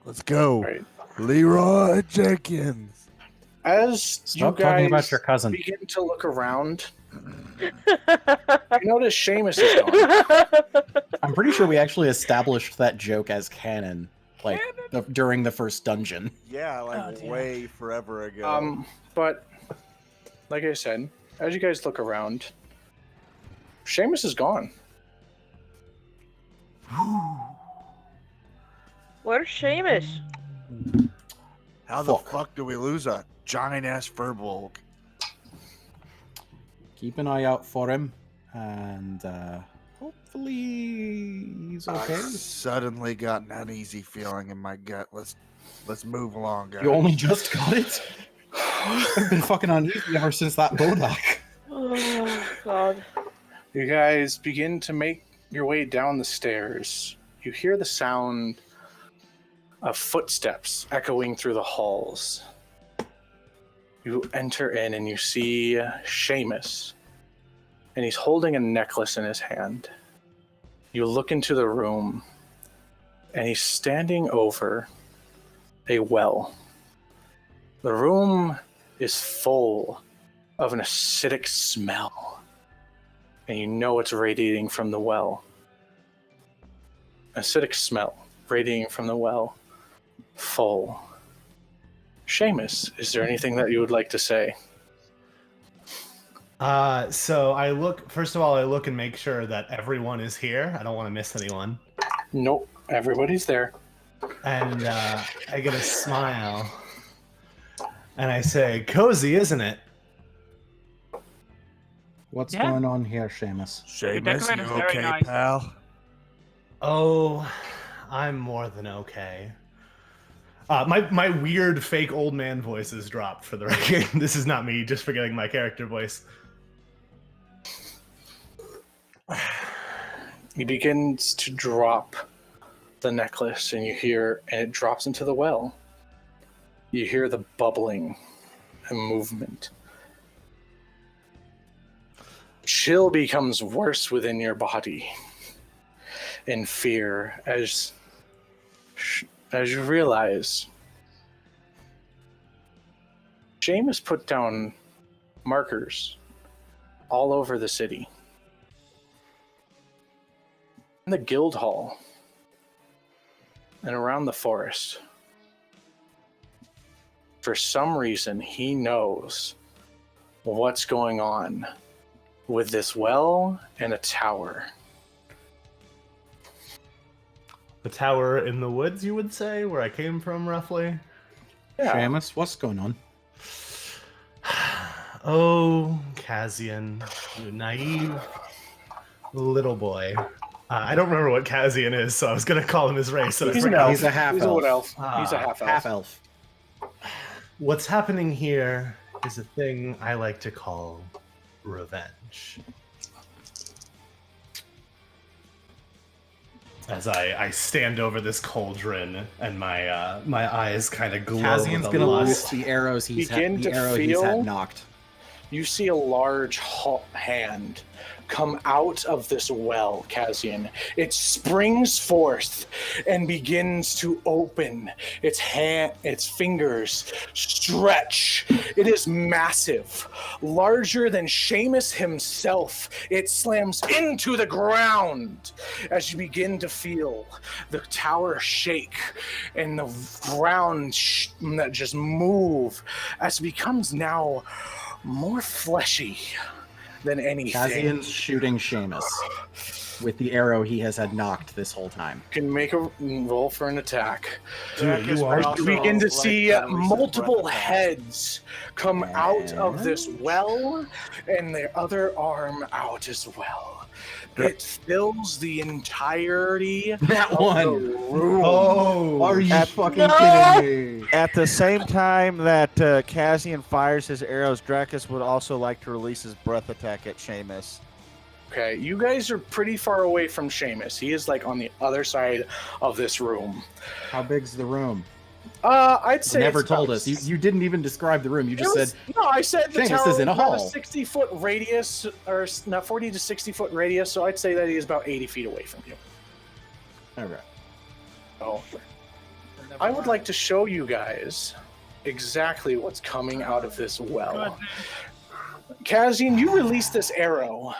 Let's go. Right. Leroy Jenkins. As Stop you guys talking about your cousin. begin to look around, you notice Seamus is gone. I'm pretty sure we actually established that joke as canon, like during the first dungeon. Yeah, like way forever ago. But like I said, as you guys look around, Seamus is gone. Where's Seamus? How the fuck do we lose a giant-ass furbolg? Keep an eye out for him, and hopefully he's okay. I've suddenly got an uneasy feeling in my gut. Let's move along, guys. You only just got it? I've been fucking uneasy ever since that Bodak. Oh god. You guys begin to make your way down the stairs. You hear the sound of footsteps echoing through the halls. You enter in and you see Seamus, and he's holding a necklace in his hand. You look into the room, and he's standing over a well. The room is full of an acidic smell, and you know it's radiating from the well. Acidic smell radiating from the well. Full. Seamus, is there anything that you would like to say? So I look, first of all, I look and make sure that everyone is here. I don't want to miss anyone. Nope, everybody's there. And I get a smile. And I say, cozy, isn't it? What's going on here, Seamus? Seamus, you okay, nice. pal? Oh, I'm more than okay. My weird fake old man voice is dropped for the record. This is not me just forgetting my character voice. He begins to drop the necklace, and it drops into the well. You hear the bubbling and movement. Chill becomes worse within your body in fear as you realize Seamus put down markers all over the city. In the guild hall and around the forest. For some reason, he knows what's going on with this well and a tower. The tower in the woods, you would say, where I came from, roughly? Yeah. Shamus, what's going on? Oh, Kazian, you naive little boy. I don't remember what Kazian is, so I was going to call him his race. He's an elf. He's a half He's elf. a wood elf. He's a half elf. Half elf. What's happening here is a thing I like to call revenge. As I stand over this cauldron and my my eyes kind of glow Kazian's with gonna lose lust. the arrows he's Begin to he's had feel- knocked. You see a large hand come out of this well, Kazian. It springs forth and begins to open. Its fingers stretch. It is massive, larger than Shamus himself. It slams into the ground as you begin to feel the tower shake and the ground that just move as it becomes now more fleshy than anything. Kazian's shooting Shamus with the arrow he has had knocked this whole time. Can make a roll for an attack. Dude, you are You begin to see multiple heads come out of this well, and the other arm out as well. It fills the entirety That of one. the room. Oh, are you fucking No! kidding me? At the same time that Kazian fires his arrows, Drakus would also like to release his breath attack at Shamus. Okay, you guys are pretty far away from Shamus. He is like on the other side of this room. How big's the room? I'd say You never it's told about- us. You didn't even describe the room. You just said No, I said the Shamus tower is in a about hall. 60-foot radius, or not 40 to 60-foot radius. So I'd say that he is about 80 feet away from you. Okay. Oh, I would like to show you guys exactly what's coming out of this well. Kazian, you release this arrow,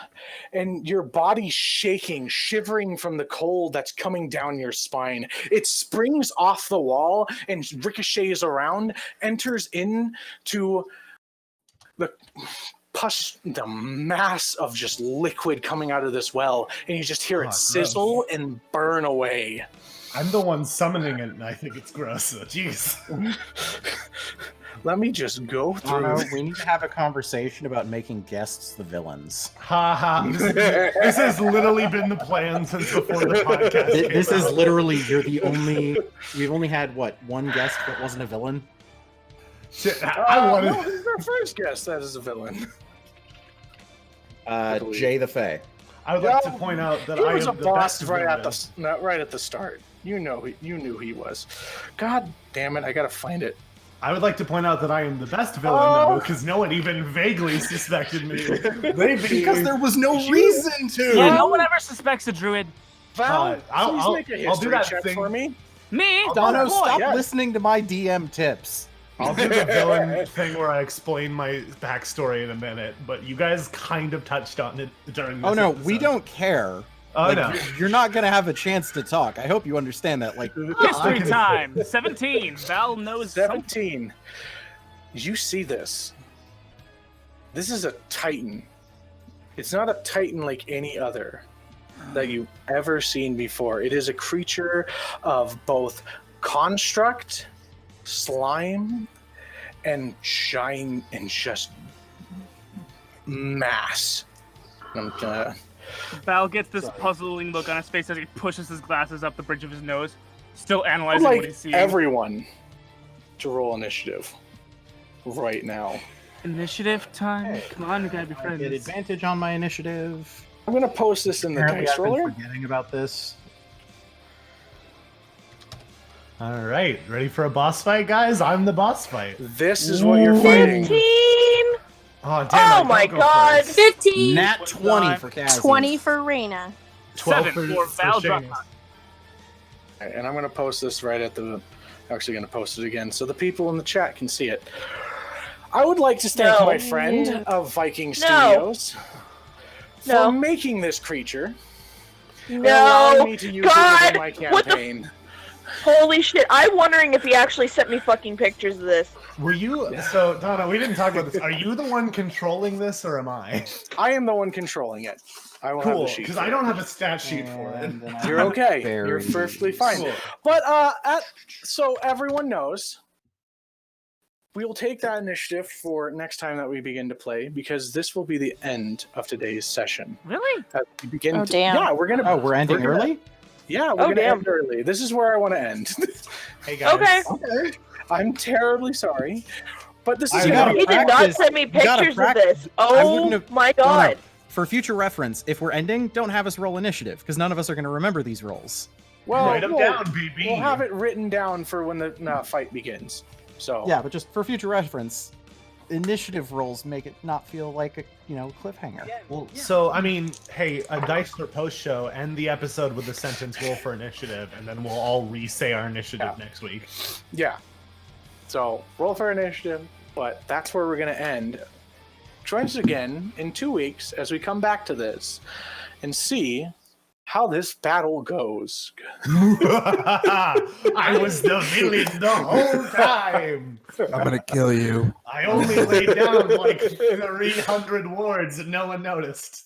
and your body's shaking, shivering from the cold that's coming down your spine. It springs off the wall and ricochets around, enters into the mass of just liquid coming out of this well, and you just hear it sizzle and burn away. I'm the one summoning it, and I think it's gross. So, jeez. Let me just go through. Mono, we need to have a conversation about making guests the villains. Ha ha. This has literally been the plan since before the podcast. This came is out. literally we've only had one guest that wasn't a villain. Shit, I wanted. No, this is our first guest that is a villain. Jay the Fae. I would like to point out that he I was am a the boss best right at villain. right at the start. You knew he was. God damn it! I gotta find it. I would like to point out that I am the best villain, though, because no one even vaguely suspected me. Because there was no reason to. Yeah, no one ever suspects a druid. Val, I'll please make a do history that check thing. for me. Me? Dono, Oh, boy. stop yeah. listening to my DM tips. I'll do the villain thing where I explain my backstory in a minute, but you guys kind of touched on it during this Oh no, episode. we don't care. Oh, Like, no. You're not gonna have a chance to talk. I hope you understand that. Like, History time. 17. Val knows 17. You see this? This is a titan. It's not a titan like any other that you've ever seen before. It is a creature of both construct, slime, and shine, and just mass. I'm gonna. Val gets this puzzling look on his face as he pushes his glasses up the bridge of his nose, still I'd analyzing what like he's seeing. everyone to roll initiative right now. Initiative time. Come on, we gotta be I friends. get advantage on my initiative. I'm gonna post this in the Apparently, dice I've been roller. forgetting about this. All right, ready for a boss fight, guys? I'm the boss fight. This is what you're fighting. 15! Oh, damn, Oh I my don't go god! first. 15! Nat 20 for Cassie. 20 for Reina. 12 7 for Val Shamus. Druckmann. Alright, and I'm going to post this right at the. Actually, going to post it again so the people in the chat can see it. I would like to thank No. my friend of Viking No. Studios for No. making this creature and allowing No! me to use it God! in my What the- campaign. Holy shit! I'm wondering if he actually sent me fucking pictures of this. Were you? So Donna, we didn't talk about this. Are you the one controlling this, or am I? I am the one controlling it. I will have Cool, the sheet. because I don't have a stat sheet for it. You're okay. You're perfectly fine. Cool. But so everyone knows, we will take that initiative for next time that we begin to play, because this will be the end of today's session. Really? We begin Oh, damn. Yeah, we're gonna. Oh, we're ending early? Yeah, we're gonna end early. This is where I want to end. Hey guys. Okay. I'm terribly sorry, but this is You gonna gotta be. He did not practice. send me You gotta pictures of practice. this. I Oh wouldn't have- my No, no. god. For future reference, if we're ending, don't have us roll initiative, because none of us are going to remember these rolls. Well, Write 'em we'll- down, baby. We'll have it written down for when the fight begins. So Yeah, but just for future reference, initiative rolls make it not feel like a cliffhanger. Well, so I mean, hey, a dice for post show, end the episode with the sentence "roll for initiative," and then we'll all re-say our initiative next week. Yeah. So roll for initiative, but that's where we're gonna end. Join us again in 2 weeks as we come back to this and see how this battle goes. I was the villain the whole time. I'm gonna kill you. I only laid down like 300 wards and no one noticed.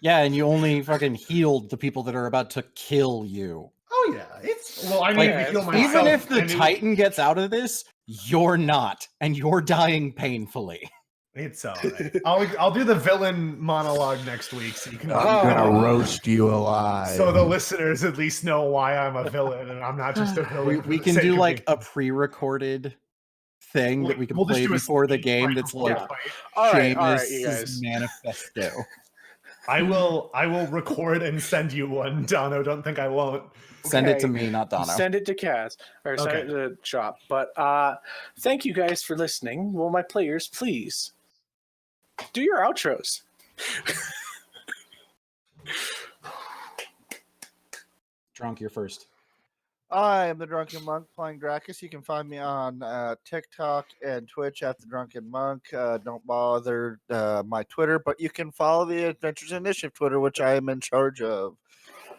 Yeah, and you only fucking healed the people that are about to kill you. Oh yeah, it's well. I need to heal myself. Even if the and Titan gets out of this, you're not, and you're dying painfully. It's alright. I'll do the villain monologue next week, so you can. I'm gonna roast you alive. So the listeners at least know why I'm a villain and I'm not just a villain. We can do like a pre-recorded thing that we can We'll just play do a before the speed game fight that's before like the fight. All right, you Seamus's guys. manifesto. I will record and send you one, Dono. Don't think I won't. Send it Okay. to me, not Dono. Send it to Kaz, or send Okay. it to Chop. But thank you guys for listening. Will my players please do your outros? Drunk, you're first. I am the Drunken Monk playing Dracus. You can find me on TikTok and Twitch at the Drunken Monk. Don't bother my Twitter, but you can follow the Adventures Initiative Twitter, which I am in charge of.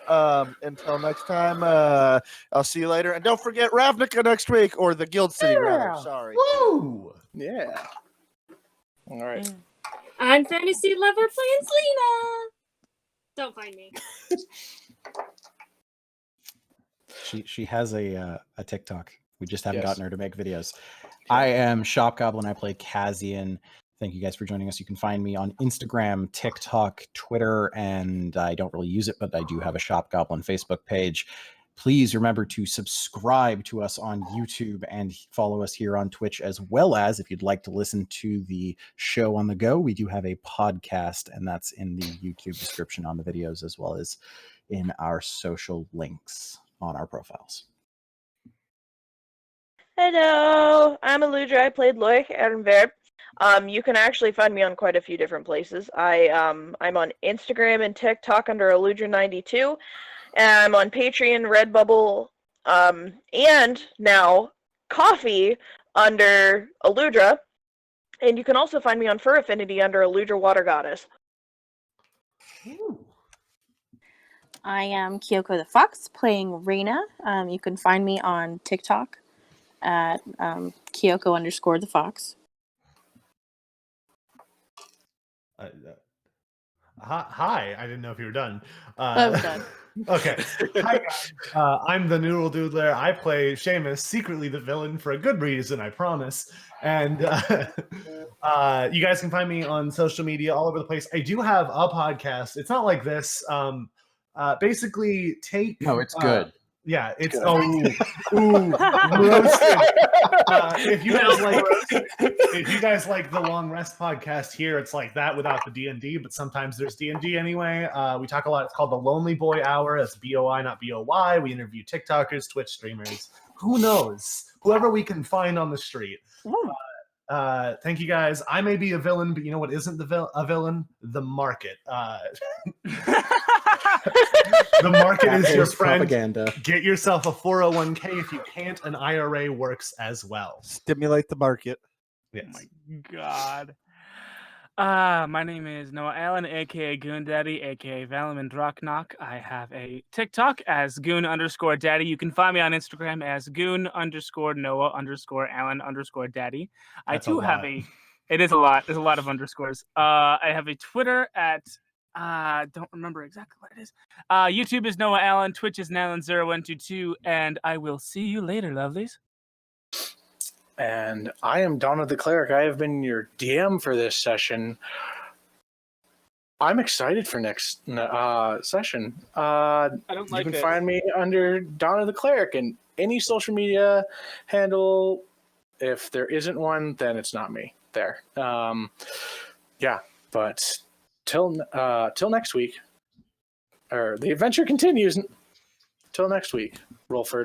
Until next time, I'll see you later. And don't forget Ravnica next week, or the Guild City, rather. Sorry. Woo! Yeah. All right. I'm Fantasy Lover playing Selena. Don't find me. She has a TikTok. We just haven't Yes. gotten her to make videos. I am Shop Goblin. I play Kazian. Thank you guys for joining us. You can find me on Instagram, TikTok, Twitter, and I don't really use it, but I do have a Shop Goblin Facebook page. Please remember to subscribe to us on YouTube and follow us here on Twitch, as well as if you'd like to listen to the show on the go, we do have a podcast, and that's in the YouTube description on the videos, as well as in our social links on our profiles. Hello, I'm Aludra. I played Loic Ehrenberg. You can actually find me on quite a few different places. I'm on Instagram and TikTok under Aludra92. I'm on Patreon, Redbubble, and now Coffee under Aludra. And you can also find me on Fur Affinity under Aludra Water Goddess. I am Kyoko the Fox playing Reina. You can find me on TikTok at Kyoko_the Fox. Hi, I didn't know if you were done. I'm done. Okay. Hi, guys. I'm the Noodle Doodler. I play Seamus, secretly the villain for a good reason, I promise. And you guys can find me on social media all over the place. I do have a podcast. It's not like this. Basically, take... No, it's good. Yeah, it's Good. roasted. If you guys like the Long Rest podcast here, it's like that without the D&D, but sometimes there's D&D anyway. We talk a lot. It's called the Lonely Boy Hour. That's BOI, not BOY. We interview TikTokers, Twitch streamers. Who knows? Whoever we can find on the street. Thank you guys. I may be a villain, but you know what isn't a villain? The market. The market is your friend. Propaganda. Get yourself a 401k. If you can't, an IRA works as well. Stimulate the market. Yes. God. My name is Noah Allen, aka Goon Daddy, aka Valaman Draknock. I have a TikTok as Goon_Daddy. You can find me on Instagram as Goon_Noah_Allen_Daddy. I That's a too have lot. it is a lot. There's a lot of underscores. I have a Twitter at don't remember exactly what it is. YouTube is Noah Allen, Twitch is Nalan0122, and I will see you later, lovelies. And I am Donna the Cleric. I have been your DM for this session. I'm excited for next session. I don't like you can it. find me under Donna the Cleric and any social media handle. If there isn't one, then it's not me there. Yeah, but till next week, or the adventure continues. Till next week, roll for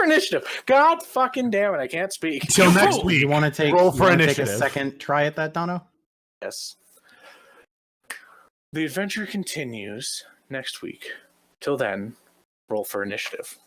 initiative. God fucking damn it, I can't speak. Till next week, You want to take roll for take a initiative. second try at that, Dono? Yes. The adventure continues next week. Till then, roll for initiative.